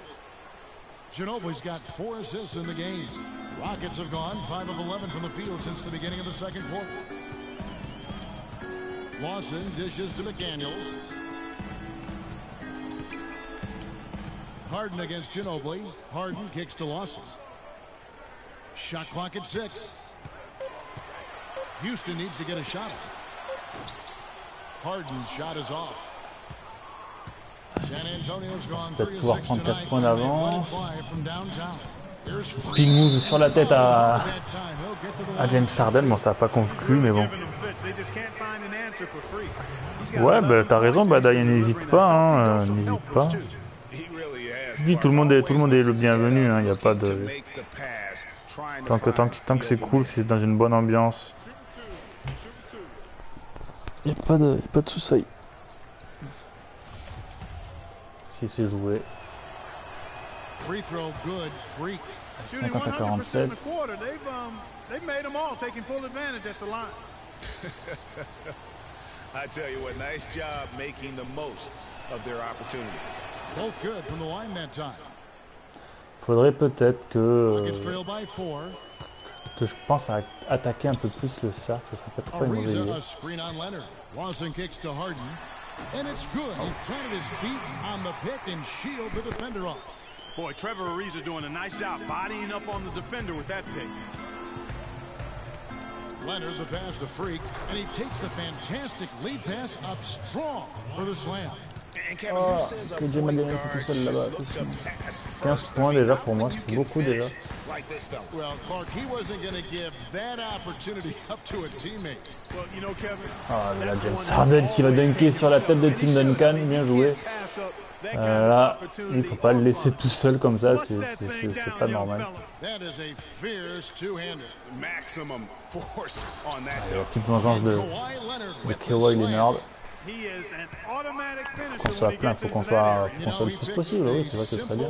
Ginobili's got 4 assists in the game. Rockets have gone 5 of 11 from the field since the beginning of the second quarter. Lawson dishes to McDaniels. Harden against Ginobili. Harden kicks to Lawson. Shot clock at 6. Houston needs to get a shot off. Harden's shot is off. Peut-être pouvoir prendre 4 points d'avance. Big move sur la tête à James Harden. Bon, ça n'a pas conclu, mais bon. Ouais, bah, t'as raison, Badaï, n'hésite pas. Hein, n'hésite pas. Je dis, tout le monde est le bienvenu. Il n'y a pas de. Tant que c'est cool, c'est dans une bonne ambiance. Il n'y a pas de soucis. Si c'est joué. 50 à 47. I tell you what, nice job making the most of their opportunity. Both good from the line that time. Faudrait peut-être que je pense à attaquer un peu plus le cercle, ça serait peut-être pas une mauvaise idée. And it's good. He planted his feet on the pick and shielded the defender off. Boy, Trevor Ariza doing a nice job bodying up on the defender with that pick. Leonard the pass to Freak, and he takes the fantastic lead pass up strong for the slam. Oh, que Jim a gagné tout seul là-bas. 15 points déjà pour moi, c'est beaucoup déjà. Ah là, James Harden qui va dunker sur la tête de Tim Duncan, bien joué. Là, il ne faut pas le laisser tout seul comme ça, c'est pas normal. La petite vengeance de Kawhi Leonard. On soit plein, il faut qu'on soit le plus possible, oui, c'est vrai que c'est très bien.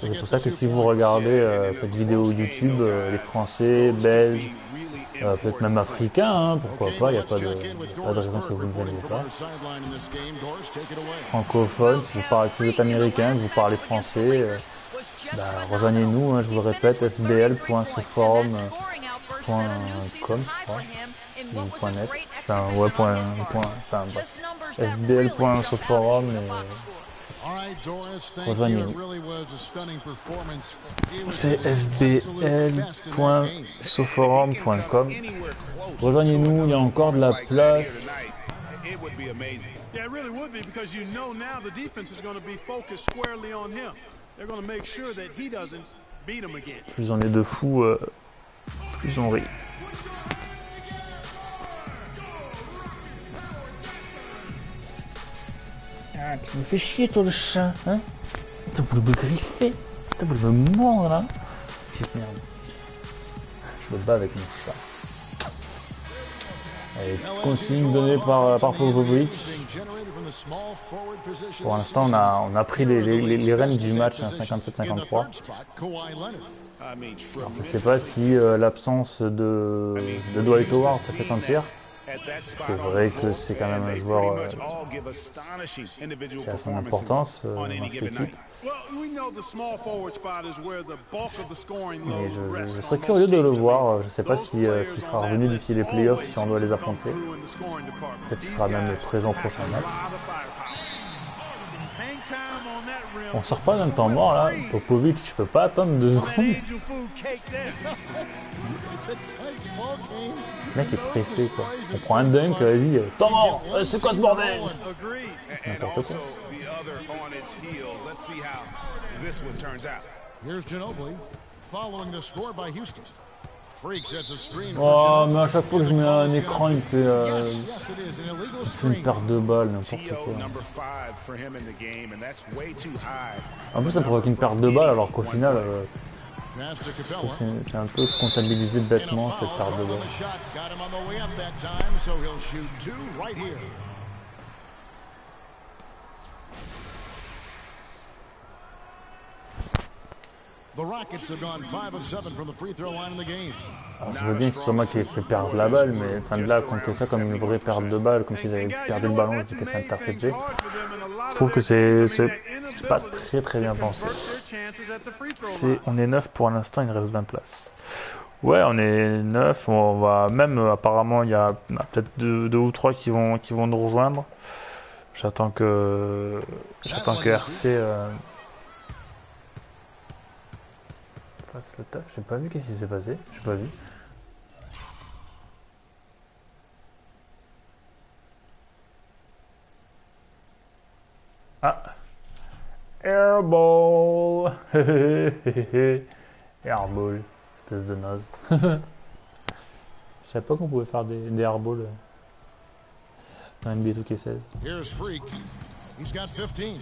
C'est pour ça que si vous regardez cette vidéo YouTube, les Français, Belges, peut-être même Africains, hein, pourquoi pas, il n'y a pas de raison que vous ne veniez pas. Francophones, si vous êtes américain, que vous parlez français, rejoignez-nous, hein, je vous le répète, fbl.seforum.com, je crois. .net, enfin ouais, enfin bref, fbl.soforum, rejoignez-nous. C'est fbl.soforum.com. Rejoignez-nous, il y a encore de la place. Yeah, it really would be because you know now the defense is going to be focused squarely on him. They're going to make sure that he doesn't beat him again. Plus on est de fous, plus on rit. Ah, tu me fais chier toi le chat, hein? T'as voulu me griffer? T'as voulu me mordre là? Petite merde. Je me bats avec mon chat. Allez, consigne donnée par Popovic. Pour l'instant, on a pris les rênes du match, 57-53. Je ne sais pas si l'absence de Dwight Howard se fait sentir. C'est vrai que c'est quand même un joueur qui a son importance dans cette équipe. Mais je serais curieux de le voir. Je ne sais pas s'il sera revenu d'ici les playoffs si on doit les affronter. Peut-être qu'il sera même présent au prochain match. On sort pas d'un temps mort là. Popovic, je peux pas attendre 2 secondes. Le mec est pressé quoi. On prend un dunk, vas-y. Temps mort, c'est quoi ce bordel? N'importe quoi. Oh, mais à chaque fois que je mets un écran, il fait une perte de balles, n'importe quoi. En plus, ça provoque une perte de balles, alors qu'au final, c'est un peu comptabilisé bêtement cette perte de balles. Alors je veux bien que ce soit moi qui ai fait perdre la balle, mais enfin de là à compter ça comme une vraie perte de balle, comme s'ils avaient perdu le ballon et qu'ils étaient interceptés, je trouve que c'est pas très bien pensé. On est 9 pour l'instant, il reste 20 places. Ouais, on est 9, on va même apparemment il y a peut-être deux ou trois qui vont nous rejoindre. J'attends que RC fasse le taf. J'ai pas vu qu'est-ce qui s'est passé. J'ai pas vu. Ah, airball. Airball, espèce de naze. Je savais pas qu'on pouvait faire des airballs dans NBA 2K16. Here's Freak. He's got 15.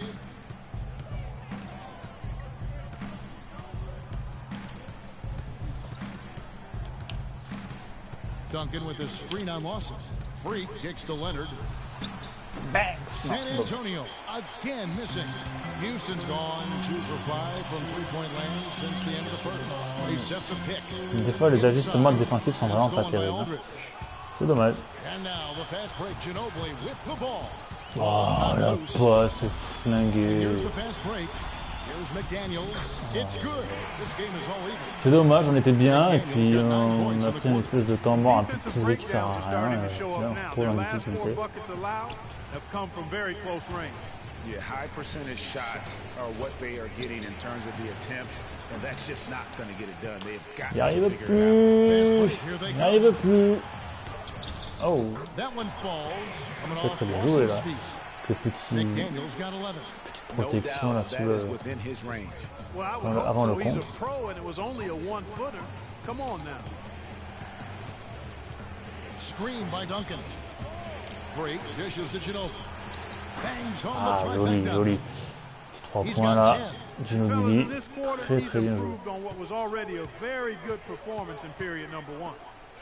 Duncan with his screen on Lawson. Freak kicks to Leonard. Bang! San Antonio again missing. Houston's gone 2 for 5 from three-point land since the end of the first. He set the pick. Des fois, les ajustements défensifs sont vraiment pas terribles. C'est dommage. Oh, la passe est flinguée. C'est dommage, on était bien et puis on a pris une espèce de temps mort un peu privé qui sert à rien. Et là, on se retrouve dans la difficulté. Yeah, high percentage shots are what they are getting in terms of the attempts, and that's just not going to get it done. They've got to figure it out. Il n'y arrive plus. Oh. C'est très bien joué là. Que petite protection là sous le... avant le compte. Screen by Duncan. Freak dishes to Ginobili. Ah, joli. 3 points là. Ginobili. Très bien joué.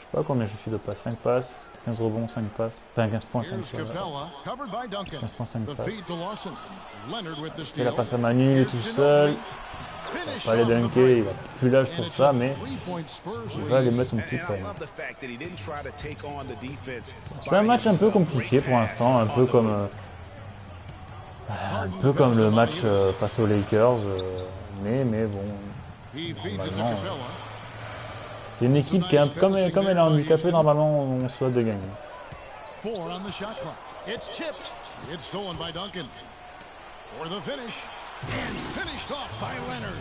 Je sais pas combien je suis de passes. 5 passes, 15 rebonds, 5 passes. Enfin 15 points, 5 passes. 15 points, 5 passes. Et la passe à Manu, il est tout seul. Il va pas aller dunker, il a plus l'âge pour ça, mais il va aller mettre son petit point. C'est un match un peu compliqué pour l'instant, un peu comme le match face aux Lakers, mais bon, normalement, C'est une équipe qui est comme elle est handicapée, normalement on se doit de gagner. 4 on the shot clock. It's tipped. It's stolen by Duncan. For the finish. And finished off by Leonard.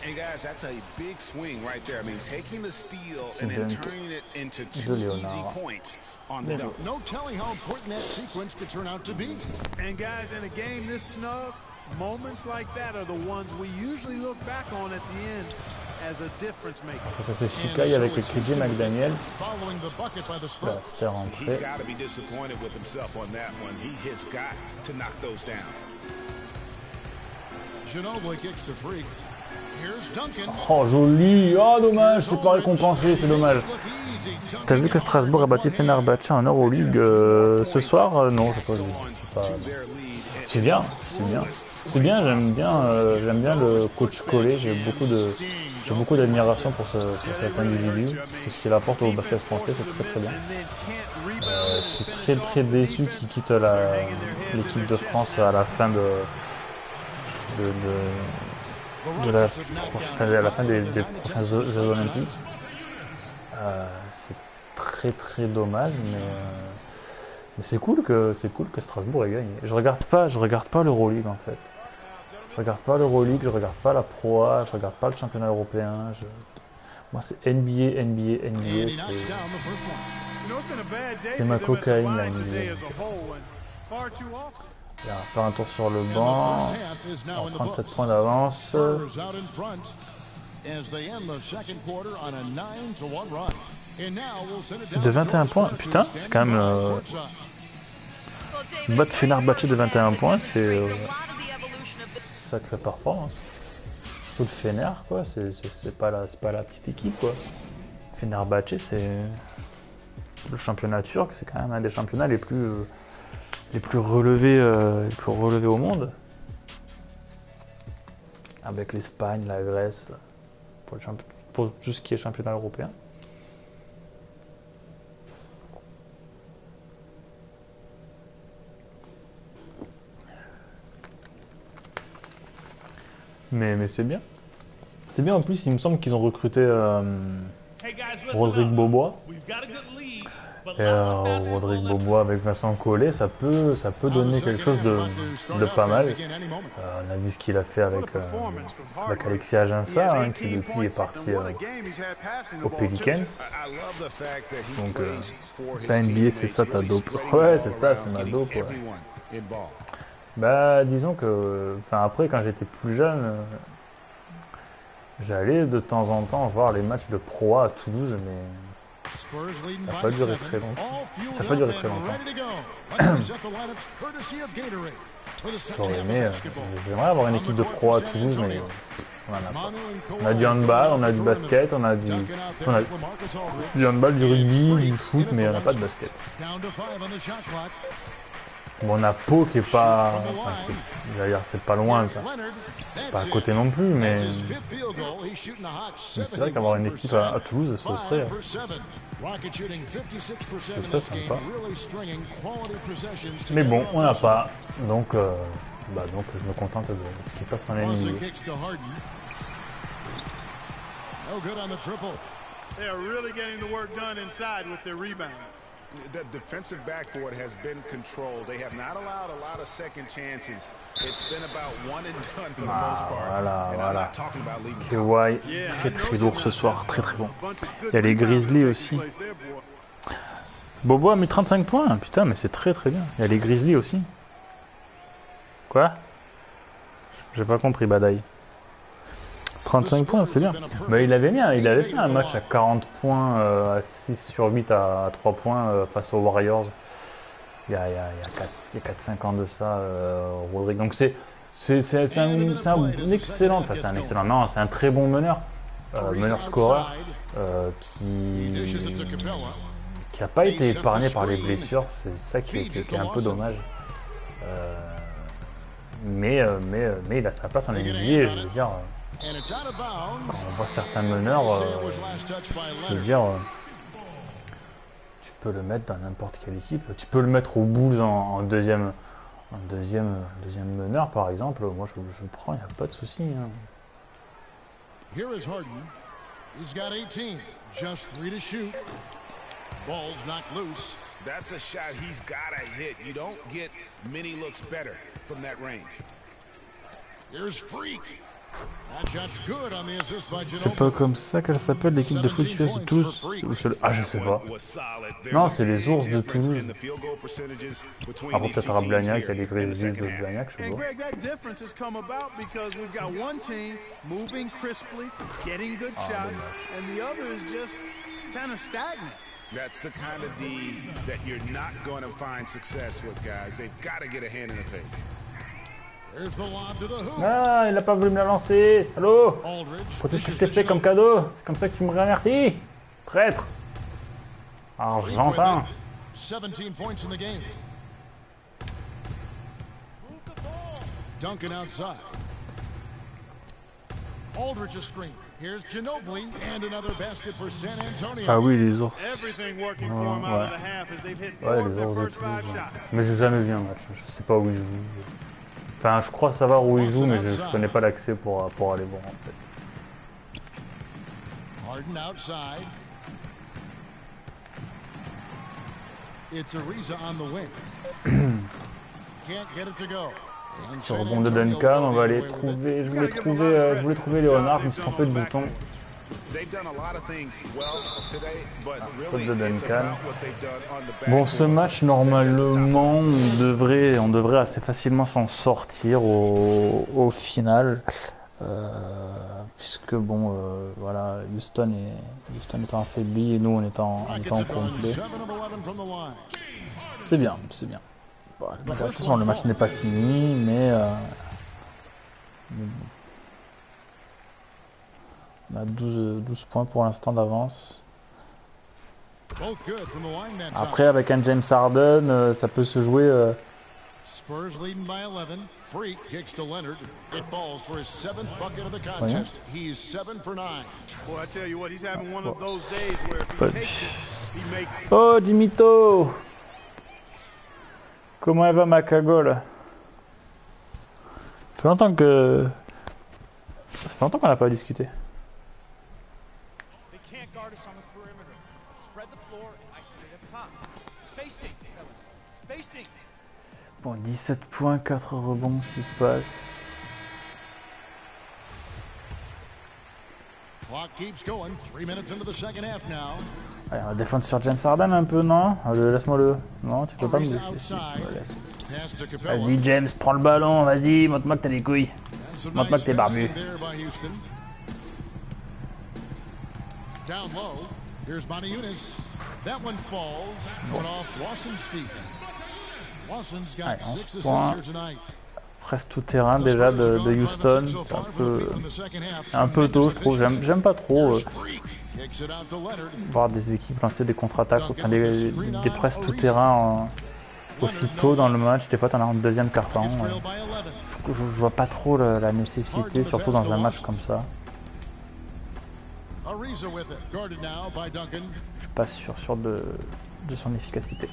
And guys, that's a big swing right there. I mean, taking the steal and then turning it into 2 easy points on the dunk. No telling how important that sequence could turn out to be. And guys, in a game this snug, moments like that are the ones we usually look back on at the end as a difference maker. Ça c'est Shikai avec le KJ McDaniels. Following the bucket by the Il va Spurs. se faire rentrer. He's got to be disappointed with himself on that one. He has got to knock those down. Ginobili kicks the freak. Here's Duncan. Oh joli, oh dommage, c'est pas récompensé, c'est dommage. T'as vu que Strasbourg a battu Fenerbahçe en Euroleague ce soir? Non, je sais pas. C'est bien, c'est bien. C'est bien, j'aime bien le coach Collet, j'ai beaucoup d'admiration pour cet individu. Tout ce qu'il apporte au basket français, c'est très bien. Je suis très déçu qu'il quitte l'équipe de France à la fin à la fin des prochains Jeux Olympiques. C'est très dommage, mais c'est cool que Strasbourg ait gagné. Je regarde pas l'Euroleague en fait. Je regarde pas l'Euroleague, je regarde pas la Pro A, je regarde pas le championnat européen. Moi c'est NBA. C'est ma cocaïne la NBA. Il va faire un tour sur le banc, 37 points d'avance. De 21 points, putain, c'est quand même... battre Fenerbahçe de 21 points, c'est sacrée performance. Surtout le Fener, quoi, c'est pas la petite équipe, quoi. Fenerbahçe, c'est... Le championnat turc, c'est quand même un des championnats les plus relevés au monde, avec l'Espagne, la Grèce, pour tout ce qui est championnat européen. Mais c'est bien. C'est bien en plus, il me semble qu'ils ont recruté Rodrigue Beaubois. Et Rodrigue Beaubois avec Vincent Collet, ça peut donner quelque chose de pas mal. On a vu ce qu'il a fait avec Alexis Aginsa, hein, qui depuis est parti au Pelicans. Donc la NBA c'est ça ta dope. Ouais c'est ça, c'est ma dope. Ouais. Bah disons que, après quand j'étais plus jeune, j'allais de temps en temps voir les matchs de Pro A à Toulouse, mais ça n'a pas duré très longtemps. J'aimerais avoir une équipe de Pro à Toulouse, mais on en a pas. On a du handball, on a du basket, on a du handball, du rugby, du foot, mais on n'a pas de basket. Bon, on a Pau qui est pas... c'est pas loin, ça. C'est pas à côté non plus, mais c'est vrai qu'avoir une équipe à Toulouse, ce serait sympa. Mais bon, on n'a pas, donc je me contente de ce qui passe en NBA. They are really getting the work done inside with their rebound. The defensive backboard has been controlled. They have not allowed a lot of second chances. It's been about one and done for the most part. And I'm not talking about leaving. KY, très lourd ce soir, très bon. Il y a les Grizzlies aussi. Bobo a mis 35 points, putain, mais c'est très bien. Il y a les Grizzlies aussi. Quoi? J'ai pas compris, Badaï. 35 points, c'est bien. Mais il avait fait un match à 40 points, à 6 sur 8 à 3 points face aux Warriors. Il y a 4-5 ans de ça, Rodrigue. Donc c'est un excellent, non, c'est un très bon meneur scoreur qui n'a pas été épargné par les blessures. C'est ça qui est un peu dommage. Mais il a sa place en NBA, je veux dire. Quand on voit certains meneurs, je veux dire, tu peux le mettre dans n'importe quelle équipe. Tu peux le mettre aux Bulls en deuxième meneur, par exemple. Moi, je le prends, il n'y a pas de souci. Hein. He's got 18, just 3 to shoot. Ball's knocked loose. That's a shot he's got to hit. You don't get many looks better from that range. Here's Freak. That shot's good on the assist by Ginobili. C'est pas comme ça qu'elle s'appelle l'équipe de foot suisse de Toulouse. Ah, je sais pas. Non, c'est les Ours de Toulouse. Après peut-être à Blagnac, il y a les Grizzlies de Blagnac, je sais pas. Greg, that difference has come about because we've got one team moving crisply, getting good shots, and the other is just kind of stagnant. That's the kind of D that you're not going to find success with, guys. They've got to get a hand in the face. Ah, il a pas voulu me la lancer. Allô? Pour tout ce que je t'ai fait comme cadeau, c'est comme ça que tu me remercies? Traître. Argentin. 17 points in the game. Duncan outside. Aldridge a screen. Here's Ginobili and another basket for San Antonio. Ah oui, les Ours. Everything working for him out of the half as they've hit Ouais, les Ours de Toulouse. Mais j'ai jamais vu un match. Je sais pas où ils jouent. Enfin, je crois savoir où ils jouent, mais je connais pas l'accès pour aller voir en fait. Harden outside. It's Ariza on the wing. Can't get it to go. Sur rebond de Duncan, on va aller trouver. Je voulais trouver Léonard, je me suis trompé de bouton. Faute de Duncan. Bon, ce match, normalement, on devrait assez facilement s'en sortir au final. Puisque, bon, voilà, Houston étant affaibli et nous, on étant complet. C'est bien, c'est bien. Bon, de toute façon, le match n'est pas fini, mais bon. On a 12 points pour l'instant d'avance. Après, avec un James Harden, ça peut se jouer. Spurs leading by 11. Freak kicks to Leonard. It falls for his 7th bucket of the contest. He's 7 for 9. Boy, I tell you what, he's having one of those days where if he takes it, he makes it. Oh, Dimito! Comment elle va ma cagole? Ça fait longtemps qu'on n'a pas discuté. Bon, 17 points, 4 rebonds, 6 passes. Clock keeps going. 3 minutes into the second half now. Allez, on va défendre sur James Harden un peu, non? Laisse-moi le. Non, tu peux pas me laisser. Si, tu me laisses. Vas-y, James, prends le ballon, vas-y, montre-moi que t'as des couilles. Montre-moi que t'es barbu. Down low. Here's Maniunas. That one falls. Going off Lawson's feet. Lawson's got 6 assists here tonight. Presque tout terrain déjà de Houston. Un peu tôt, je trouve. J'aime pas trop voir des équipes lancer des contre-attaques, enfin des presses tout terrain aussitôt dans le match. Des fois, t'en as un deuxième quart-temps. Je vois pas trop la nécessité, surtout dans un match comme ça. Je suis pas sûr de son efficacité.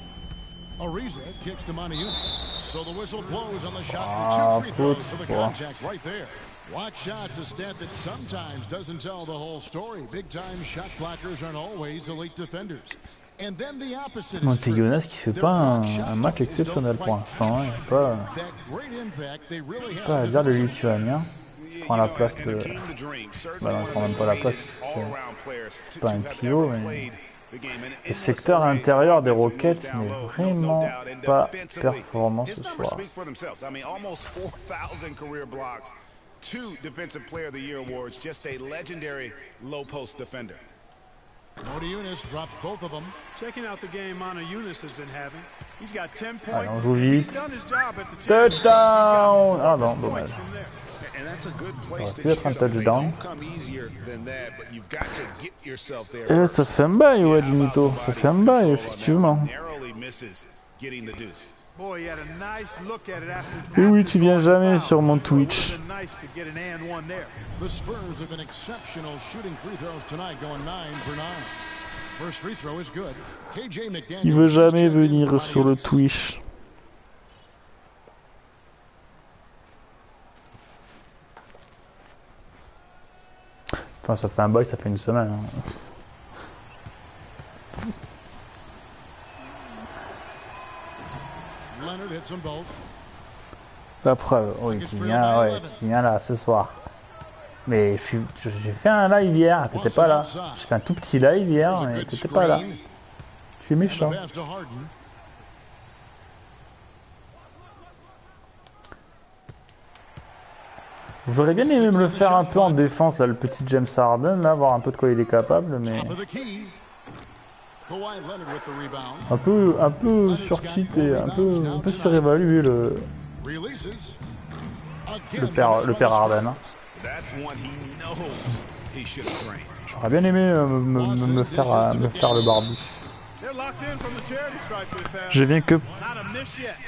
Ariza kicks to Maniunas. So the whistle blows on the shot. 2 free throws for the contact right there. Block shots, a stat that sometimes doesn't tell the whole story. Big-time shot blockers aren't always elite defenders. And then the opposite is true. Montejonas qui fait pas un match exceptionnel pour l'instant. Hein. Pas à dire de Lituanien. Je prends la place de. Bah non, je prends même pas la place. C'est pas un pivot, mais. Le secteur intérieur des Rockets n'est vraiment pas performant ce soir. Two Defensive Player of the Year awards, just a legendary low post defender. Maniunas drops both of them. Checking out the game Maniunas has been having. He's got 10 points. Allez, on joue vite. He's done his job at the Touchdown! Ah non, dommage. Ça aurait pu être un touchdown. Et ça fait un bail, ouais, Dimito. Ça fait un bail, effectivement. Et oui, tu viens jamais sur mon Twitch. Il veut jamais venir sur le Twitch. Enfin, ça fait un bail, ça fait une semaine. Hein. La preuve, oui, qui vient là ce soir. Mais j'ai fait un live hier, t'étais pas là. J'ai fait un tout petit live hier, mais t'étais pas là. Tu es méchant. J'aurais bien aimé me le faire un peu en défense, là, le petit James Harden, là, voir un peu de quoi il est capable, mais... Un peu surcheaté, un peu surévalué le père Harden. Hein. J'aurais bien aimé me faire le barbu. Je viens que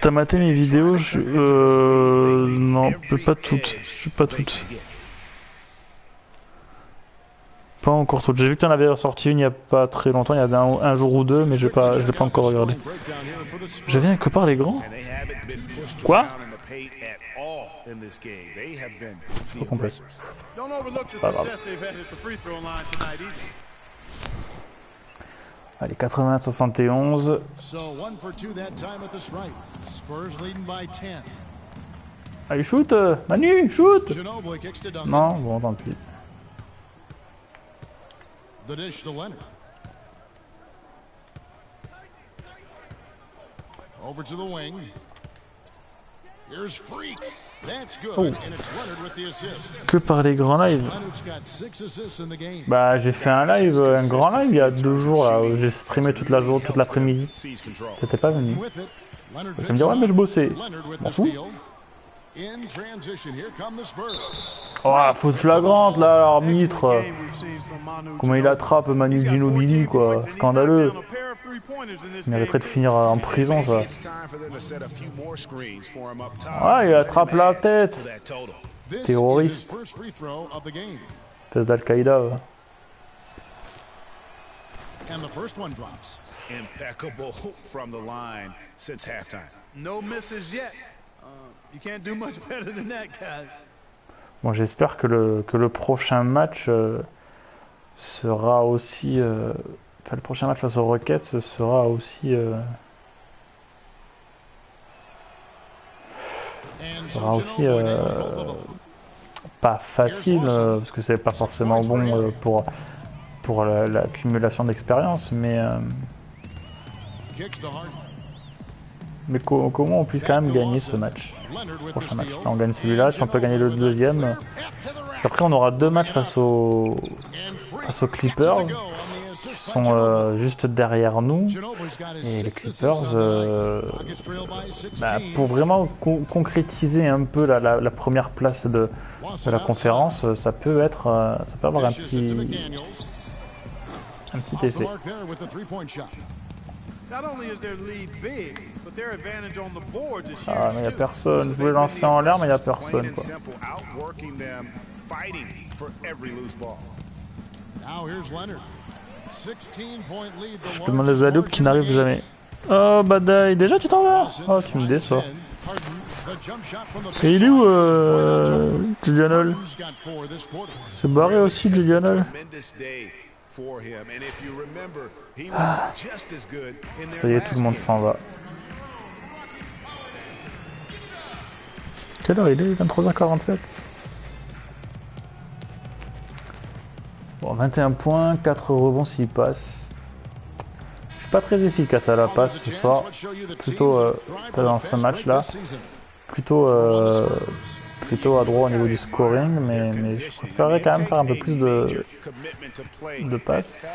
t'as maté mes vidéos, non, pas toutes, pas toutes. Pas encore toutes. J'ai vu que t'en avais ressorti une il y a pas très longtemps, il y a un jour ou deux, mais je l'ai pas encore regardé. Je viens que par les grands. Quoi? Pas complet. Pas grave. Allez, 80-71. Allez, shoot Manu, shoot. Non, bon, tant pis. The dish to Leonard. Over to the wing. Here's Freak. That's good. And it's Leonard with the assist. Que par les grands lives. Bah, j'ai fait un live, un grand live il y a 2 jours là, où j'ai streamé toute l'après-midi. T'étais pas venu. Tu vas me dire ouais mais je bossais. M'en fous. Oh, faute flagrante là, l'arbitre. Comment il attrape Manu Ginobili quoi, scandaleux. Il mériterait de finir en prison ça. Ah, il attrape la tête. Terroriste. Espèce d'Al-Qaïda. Impeccable from the line since halftime. No misses yet. You can't do much better than that, guys. Bon, j'espère que le prochain match sera aussi. Enfin, le prochain match face aux Rockets sera aussi. Pas facile parce que c'est pas forcément bon pour l'accumulation d'expérience, mais comment on puisse quand même gagner ce match, prochain match. Là, on gagne celui-là, si on peut gagner le deuxième. Après, on aura 2 matchs face aux Clippers, qui sont juste derrière nous. Et les Clippers, pour vraiment concrétiser un peu la première place de la conférence, ça peut avoir un petit effet. Ah, mais il n'y a personne. Je voulais lancer en l'air, mais il n'y a personne. Quoi. Je demande les alley-oops qui n'arrivent jamais. Oh, badaï, déjà tu t'en vas? Oh, tu me déçois. Et il est où, Julianol? C'est barré aussi, Julianol. Ah. Ça y est, tout le monde s'en va. Quelle heure il est? 23h47. Bon, 21 points, 4 rebonds s'il passe. Je suis pas très efficace à la passe ce soir. Plutôt dans ce match-là. Plutôt à droit au niveau du scoring, mais je préférerais quand même faire un peu plus de passes.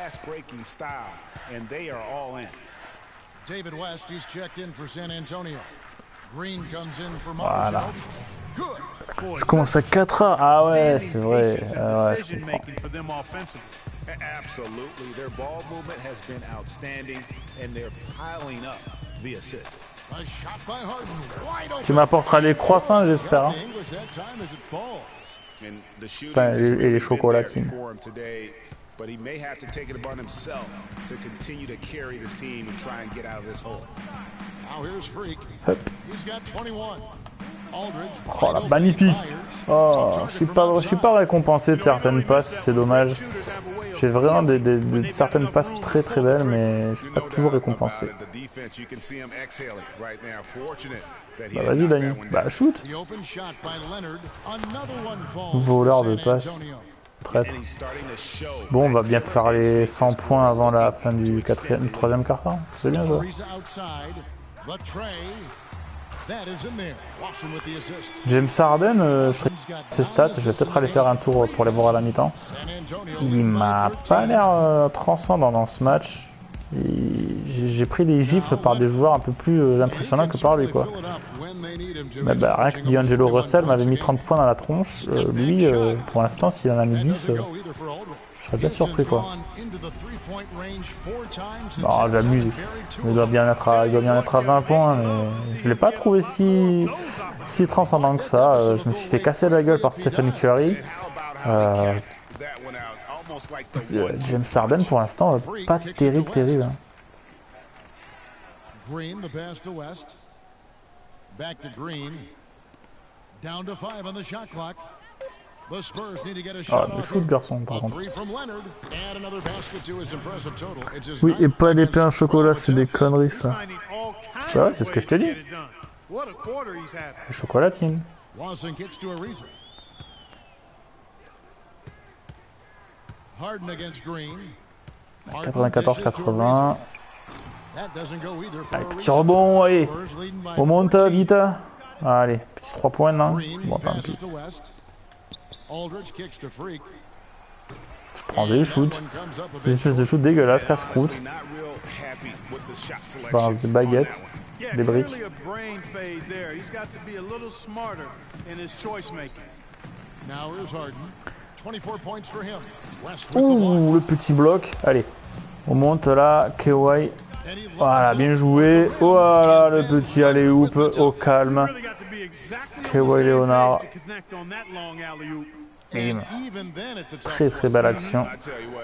Voilà. Je commence à 4h. Ah ouais, c'est vrai. Ah ouais, je comprends. Tu m'apporteras les croissants, j'espère. Hein. Enfin, et les chocolatines. But he may have to take it upon himself to continue to carry this team and try and get out of this hole. Now here's Freak. He's got 21. Oh là, magnifique. Oh, je suis pas récompensé de certaines passes, c'est dommage. J'ai vraiment certaines passes très très belles, mais je suis pas toujours récompensé. Bah vas-y Dani, bah shoot. Voleur de passe. Traître. Bon, on va bien faire les 100 points avant la fin du troisième quart-temps. C'est bien ça. James Harden, ses stats, je vais peut-être aller faire un tour pour les voir à la mi-temps. Il m'a pas l'air transcendant dans ce match. J'ai pris les gifles par des joueurs un peu plus impressionnants que par lui, quoi. Mais bah, rien que D'Angelo Russell m'avait mis 30 points dans la tronche. Lui, pour l'instant, s'il en a mis 10, je serais bien surpris, quoi. Non, j'abuse. Il doit bien être à 20 points, mais je l'ai pas trouvé si transcendant que ça. Je me suis fait casser la gueule par Stephen Curry. James Harden, pour l'instant, pas terrible. Hein. Green, the pass to West. Back to Green. Down to 5 on the shot clock. The Spurs need to get a shot. Ah, le shoot garçon, par contre. Oui, et pas les pains au chocolat, c'est des conneries, ça. Bah ouais, c'est ce que je t'ai dit. Les chocolatines. 94-80. Allez, petit rebond, allez. On monte vite. Allez, petit 3 points là. Bon, tant pis. Je prends des shoots. Des espèces de shoots dégueulasses, casse-croûte. Je balance des baguettes, des briques. Ouh, le petit bloc. Allez, on monte là, Kawhi. Voilà, bien joué. Voilà, le petit alley-oop au calme. Kawhi Leonard. Très belle action.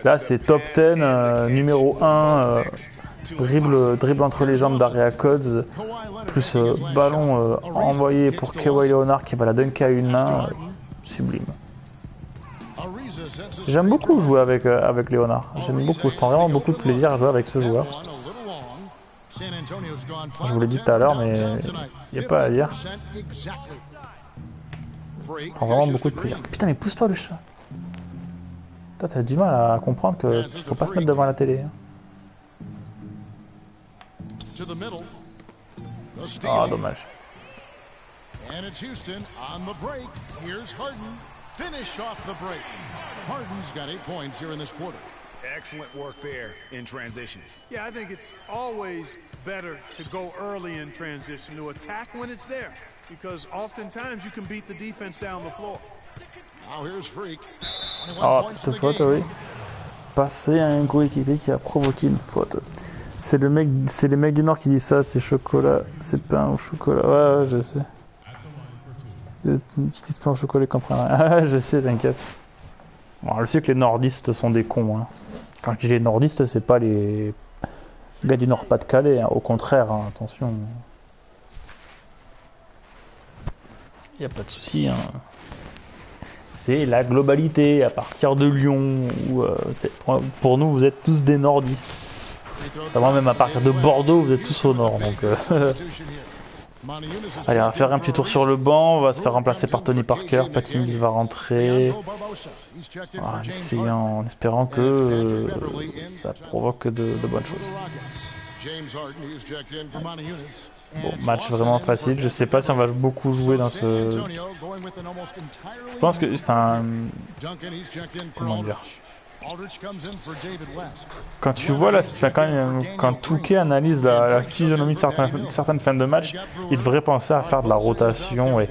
Là, c'est top 10, numéro 1. Dribble entre les jambes d'Aria Codes. Plus ballon envoyé pour Kawhi Leonard qui va la dunker à une main. Sublime. J'aime beaucoup jouer avec Leonard. J'aime beaucoup. Je prends vraiment beaucoup de plaisir à jouer avec ce joueur. Je vous l'ai dit tout à l'heure, mais il n'y a pas à dire. Je prends vraiment beaucoup de plaisir. Putain, mais pousse-toi le chat. Toi, t'as du mal à comprendre que ne faut pas se mettre devant la télé. Ah, dommage. Finish off the break. Harden's got 8 points here in this quarter. Excellent work there in transition. Yeah, I think it's always better to go early in transition, to attack when it's there, because oftentimes you can beat the defense down the floor. Now here's Freak. Oh, cette faute, oui. Passer à un coéquipier qui a provoqué une faute. C'est les mecs du Nord qui disent ça, c'est chocolat, c'est pain au chocolat. Ouais, je sais. Qui disent pas au chocolat, ils comprennent rien. Ah, je sais, t'inquiète. Bon, je sais que les nordistes sont des cons. Hein. Quand je dis les nordistes, c'est pas les gars du Nord-Pas-de-Calais. Hein. Au contraire, hein, attention. Y a pas de souci. Hein. C'est la globalité. À partir de Lyon, où, pour nous, vous êtes tous des nordistes. Moi, même à partir de Bordeaux, vous êtes tous au nord. Donc, allez, on va faire un petit tour sur le banc. On va se faire remplacer par Tony Parker. Patty Mills va rentrer. En espérant que ça provoque de bonnes choses. Bon, match vraiment facile. Je sais pas si on va beaucoup jouer dans ce. Je pense que. Enfin. Comment dire? Quand tu vois quand Touquet analyse la physionomie de certaines fins de match, il devrait penser à faire de la rotation et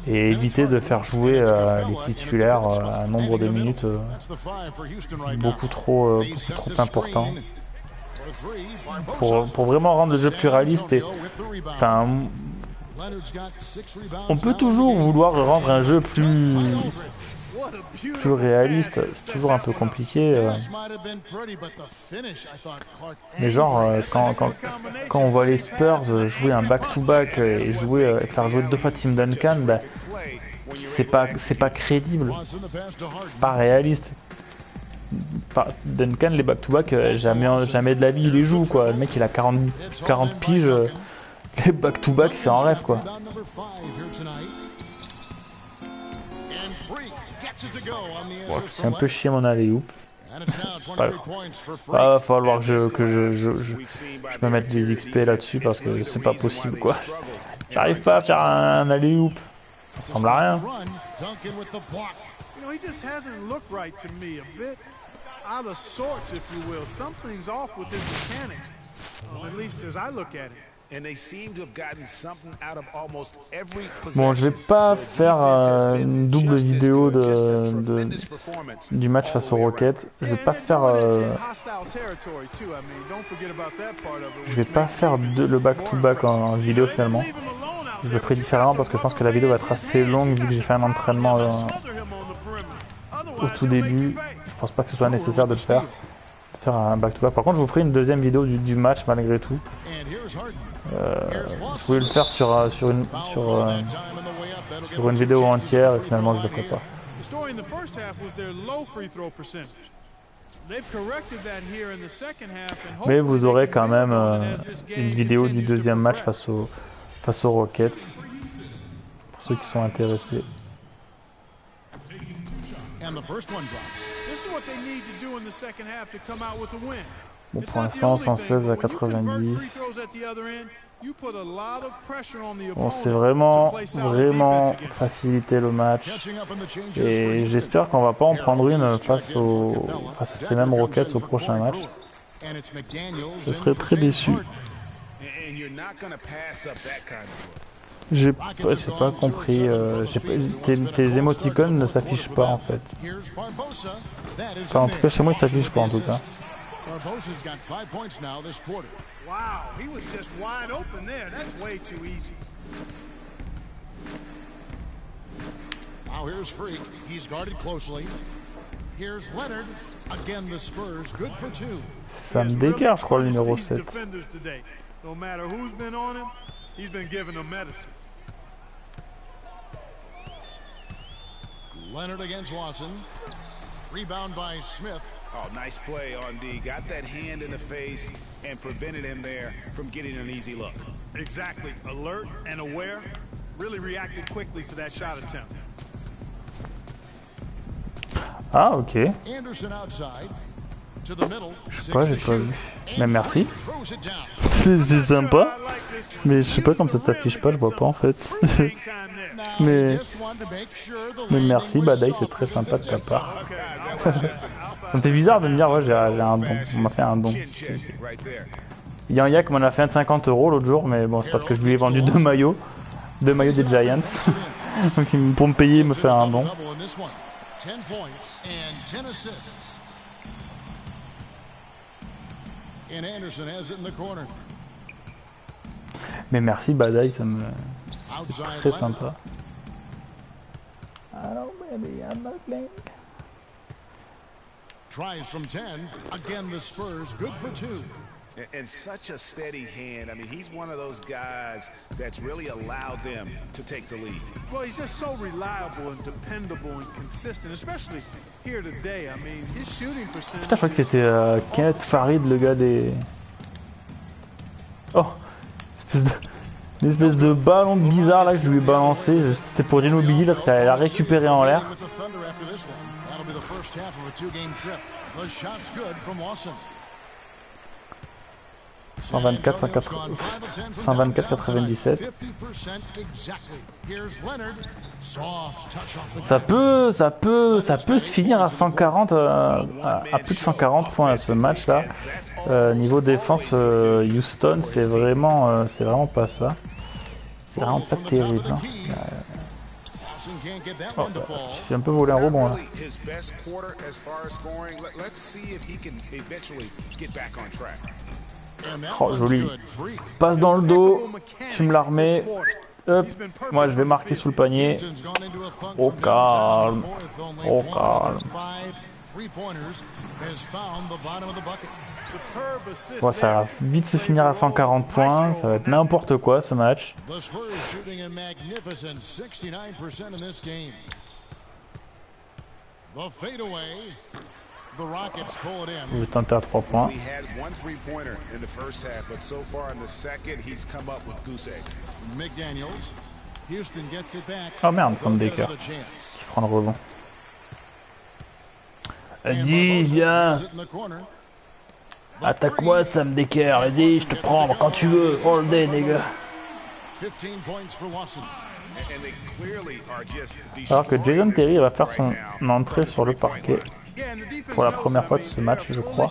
éviter de faire jouer les titulaires un nombre de minutes beaucoup trop important pour vraiment rendre le jeu plus réaliste. Enfin, on peut toujours vouloir rendre un jeu plus réaliste, c'est toujours un peu compliqué. Mais genre, quand on voit les Spurs jouer un back-to-back et faire jouer 2 fois Tim Duncan, bah, c'est pas crédible, c'est pas réaliste. Duncan, les back-to-back, jamais de la vie il les joue, quoi. Le mec il a 40 piges, les back-to-back c'est en rêve, quoi. Bon, c'est un peu chier mon alley-oop. Va falloir que je me mette des XP là-dessus parce que c'est pas possible, quoi. J'arrive pas à faire un alley-oop. Ça ressemble à rien. Bon, je vais pas faire une double vidéo du match face aux Rockets. Je vais pas faire le back-to-back en vidéo finalement. Je le ferai différemment parce que je pense que la vidéo va être assez longue vu que j'ai fait un entraînement au tout début. Je pense pas que ce soit nécessaire de faire un back-to-back. Par contre, je vous ferai une deuxième vidéo du match malgré tout. Je voulais le faire sur une vidéo entière et finalement je le ferai pas. Mais vous aurez quand même une vidéo du deuxième match face aux Rockets pour ceux qui sont intéressés. Bon, pour l'instant, 116 à 90. Bon, c'est vraiment facilité le match. Et j'espère qu'on va pas en prendre une face à ces mêmes Rockets au prochain match. Je serais très déçu. J'ai pas compris. Tes émoticônes ne s'affichent pas en fait. Enfin, en tout cas, chez moi, ils s'affichent pas en tout cas. Barbosa's got 5 points now this quarter. Wow, he was just wide open there. That's way too easy. Now here's Freak. He's guarded closely. Here's Leonard. Again, the Spurs good for 2. Ça me décale, je crois, le numéro 7. No matter who's been on him, he's been giving them medicine. Leonard against Lawson. Rebound by Smith. Oh, nice play on D. Got that hand in the face and prevented him there from getting an easy look. Exactly. Alert and aware. Really reacted quickly to that shot attempt. Ah, ok. Anderson outside. To the middle. Je sais pas, j'ai pas vu. Mais merci. C'est sympa. Mais je sais pas comme ça s'affiche pas, je vois pas en fait. mais merci Badaï, c'est très sympa de ta part. Ça me fait bizarre de me dire, ouais, j'ai un don. On m'a fait un don. Yanyak m'en a fait un de 50 € l'autre jour, mais bon, c'est parce que je lui ai vendu 2 maillots. 2 maillots des Giants. Donc pour me payer, il me fait un don. Mais merci Badaï, ça me... c'est très sympa. Hello baby, I'm not playing. Tries from 10. Again, the Spurs good for 2. And such a steady hand. I mean, he's one of those guys that's really allowed them to take the lead. Well, he's just so reliable and dependable and consistent, especially here today. I mean, his shooting percentage. Putain, je crois que c'était Kenneth Farid, le gars des... Oh, une espèce de ballon bizarre là que je lui ai balancé. C'était pour Ginobili là, qu'elle a récupéré en l'air. 124-97. Ça peut se finir à 140, à plus de 140 points à ce match là. Niveau défense, Houston, c'est vraiment pas ça. C'est vraiment pas terrible. Hein. Oh, je suis un peu volé un rebond là. Oh, joli. Passe dans le dos, tu me la remets. Hop, moi je vais marquer sous le panier. Au calme. Au calme. Bon, ça va vite se finir à 140 points. Ça va être n'importe quoi ce match. Je vais tenter à 3 points. Oh merde, Sam Baker qui prend le rebond. Vas-y, viens. Attaque-moi, Sam Baker. Vas-y, je te prends quand tu veux. All day, les gars. Alors que Jason Terry va faire son entrée sur le parquet. Pour la première fois de ce match, je crois.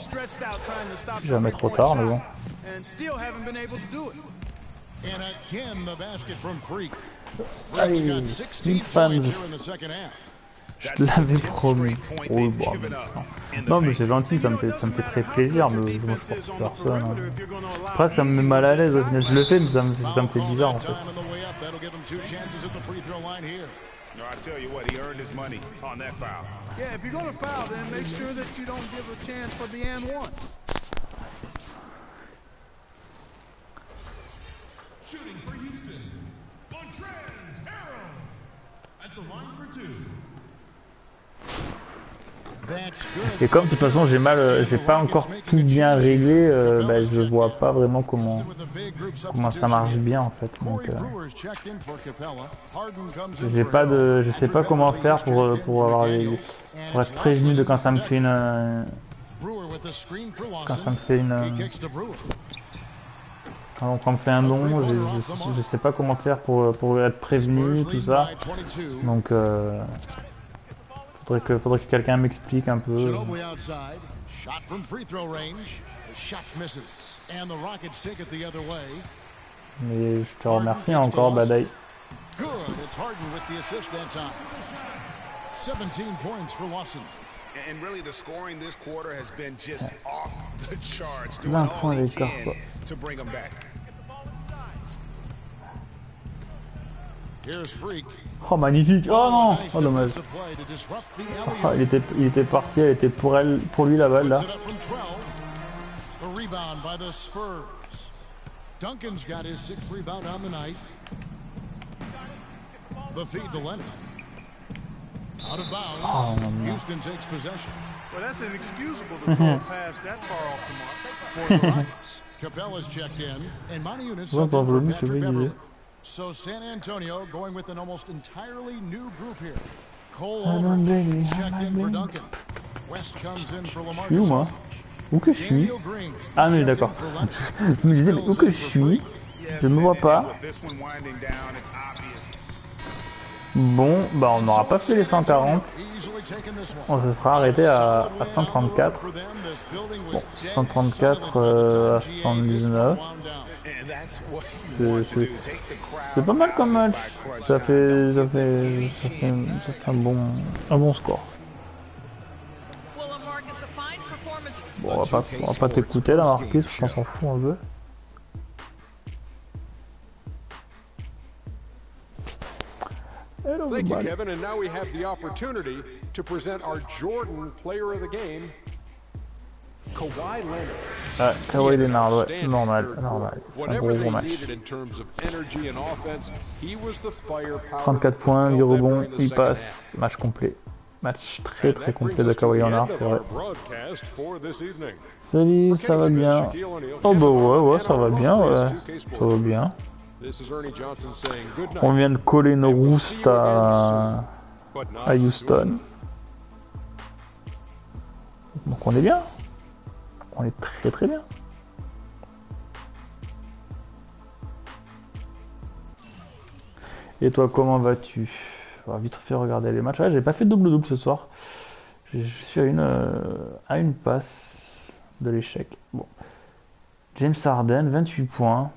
Jamais trop tard, mais bon. Allez, Slim Fans. Je te l'avais promis. Oh, bon, non, mais c'est gentil, ça me fait très plaisir, mais moi je force personne. Hein. Après, ça me met mal à l'aise, je le fais, mais ça me fait bizarre en fait. No, I tell you what, he earned his money on that foul. Yeah, if you're going to foul, then make sure that you don't give a chance for the and one. Shooting for Houston, Montrezl Harrell at the line for two. Et comme de toute façon j'ai pas encore tout bien réglé, bah, je vois pas vraiment comment ça marche bien en fait. Donc je sais pas comment faire pour être prévenu de quand ça me fait quand on me fait un don, je sais pas comment faire pour être prévenu, tout ça. Donc faudrait que quelqu'un m'explique un peu. Mais je te remercie encore, Badaï. And really, the scoring this quarter has been just off the charts, doing 20 all points he d'écart, can quoi. to bring them back. Oh magnifique! Oh non! Oh dommage. Oh, il était parti, elle était pour lui la balle là. Duncan's got his 6th rebound on the night. The feed to Leonard. Out of bounds. Oh, Houston takes possession. Well, that's inexcusable to throw a pass that far off the mark. For the Rockets, Capella's checked in, and Monty Eunice subbed in for Patrick Beverly. So San Antonio going with an almost entirely new group here. Cole Over checked in for Duncan. West comes in for Lamar. Je suis où moi? Où que je suis? Ah mais d'accord. Je me disais mais où que je suis? Je me vois pas. Bon, bah on n'aura pas fait les 140. On se sera arrêté à 134. Bon, 134 à 79. C'est pas mal comme match. Ça fait un bon score. Bon, on va pas t'écouter là, Marcus, on s'en fout un peu. Thank you, Kevin. And now we have the opportunity to present our Jordan Player of the Game, Kawhi Leonard. Ah, Kawhi Leonard, ouais, normal. Un gros match. 34 points, 8 rebonds, il passe, match complet. Match très complet de Kawhi Leonard, c'est vrai. Salut, ça va bien? Oh bah ouais, ça va bien, ouais. Ça va bien. On vient de coller nos roustes à Houston. Donc on est bien. On est très bien. Et toi, comment vas-tu? On va vite faire regarder les matchs. Ah, j'ai pas fait de double-double ce soir. Je suis à une passe de l'échec. Bon. James Harden, 28 points.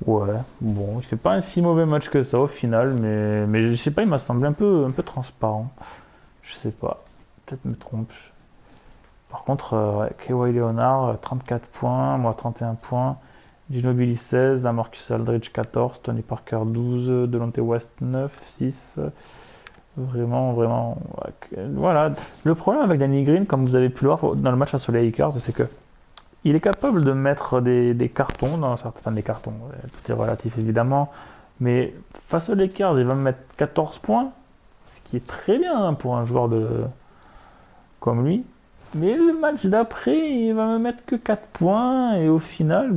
Ouais, bon, il fait pas un si mauvais match que ça au final, mais je sais pas, il m'a semblé un peu transparent. Je sais pas, peut-être me trompe. Par contre, ouais, Kawhi Leonard, 34 points, moi 31 points, Ginobili 16, Lamarcus Aldridge 14, Tony Parker 12, Delonte West 9, 6. Vraiment. Voilà. Le problème avec Danny Green, comme vous avez pu le voir dans le match face aux Lakers, c'est que il est capable de mettre des cartons, dans certains des cartons, tout est relatif évidemment, mais face aux Lakers, il va me mettre 14 points, ce qui est très bien pour un joueur comme lui. Mais le match d'après, il va me mettre que 4 points, et au final,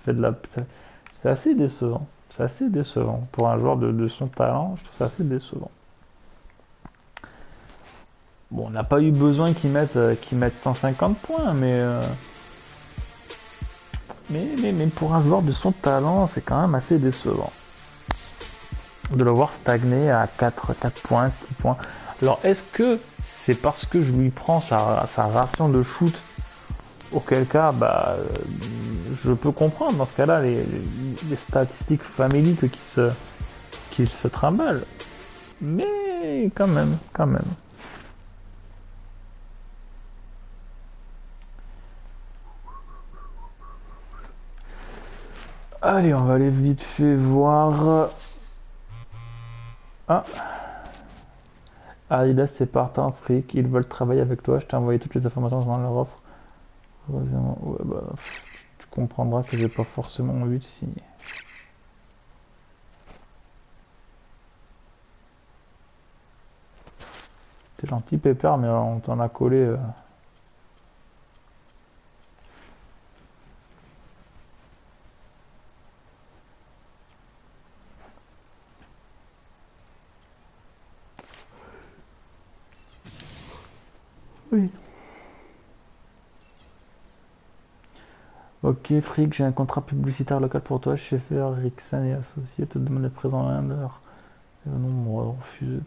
c'est assez décevant. C'est assez décevant. Pour un joueur de son talent, je trouve ça assez décevant. Bon, on n'a pas eu besoin qu'il mette 150 points, mais pour un joueur de son talent, c'est quand même assez décevant. De le voir stagner à 4 points, 6 points. Alors, est-ce que c'est parce que je lui prends sa ration de shoot, auquel cas, je peux comprendre dans ce cas-là les statistiques faméliques qu'il se trimballe. Mais quand même. Allez, on va aller vite fait voir. Ah, Adidas c'est partant, fric, ils veulent travailler avec toi, je t'ai envoyé toutes les informations dans leur offre. Ouais, tu comprendras que j'ai pas forcément envie de signer. T'es gentil Pépère, mais on t'en a collé. Oui. Ok, fric, j'ai un contrat publicitaire local pour toi. Schaeffer, Rixen et associés te demandent d'être présent à l'un d'heure. Non, moi, refusé.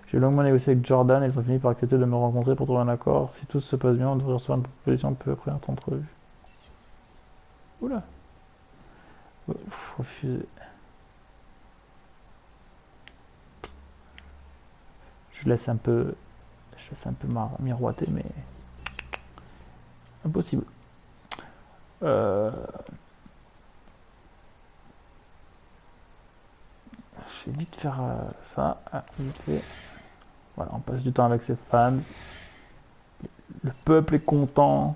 J'ai longuement négocié avec Jordan et ils ont fini par accepter de me rencontrer pour trouver un accord. Si tout se passe bien, on devrait recevoir une proposition peu après notre entrevue. Oula. Refusé. Je laisse un peu miroiter, mais impossible. Je vais vite faire ça. Vite fait. Voilà, on passe du temps avec ses fans. Le peuple est content.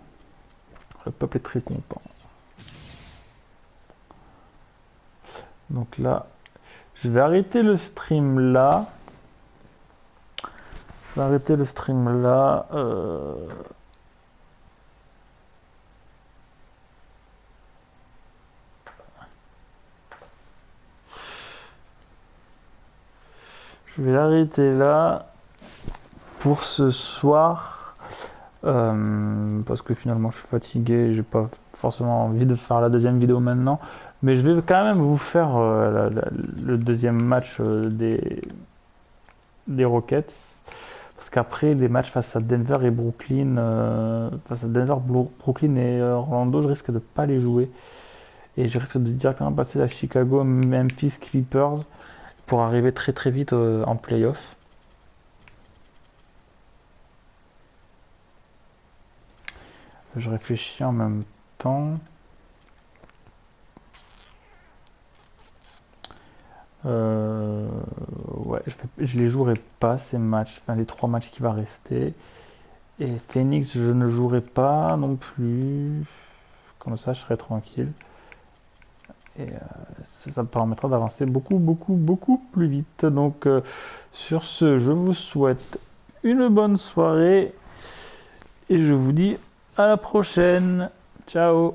Le peuple est très content. Donc là, je vais arrêter le stream là. Je vais arrêter le stream là. Je vais l'arrêter là pour ce soir. Parce que finalement je suis fatigué. J'ai pas forcément envie de faire la deuxième vidéo maintenant. Mais je vais quand même vous faire le deuxième match des Rockets. Parce qu'après les matchs face à Denver et Brooklyn, Brooklyn et Orlando, je risque de pas les jouer. Et je risque de directement passer à Chicago, Memphis, Clippers pour arriver très très vite en playoff. Je réfléchis en même temps. Ouais, je les jouerai pas ces matchs, enfin les 3 matchs qui va rester. Et Phoenix, je ne jouerai pas non plus. Comme ça, je serai tranquille. Et ça me permettra d'avancer beaucoup plus vite. Donc, sur ce, je vous souhaite une bonne soirée. Et je vous dis à la prochaine. Ciao.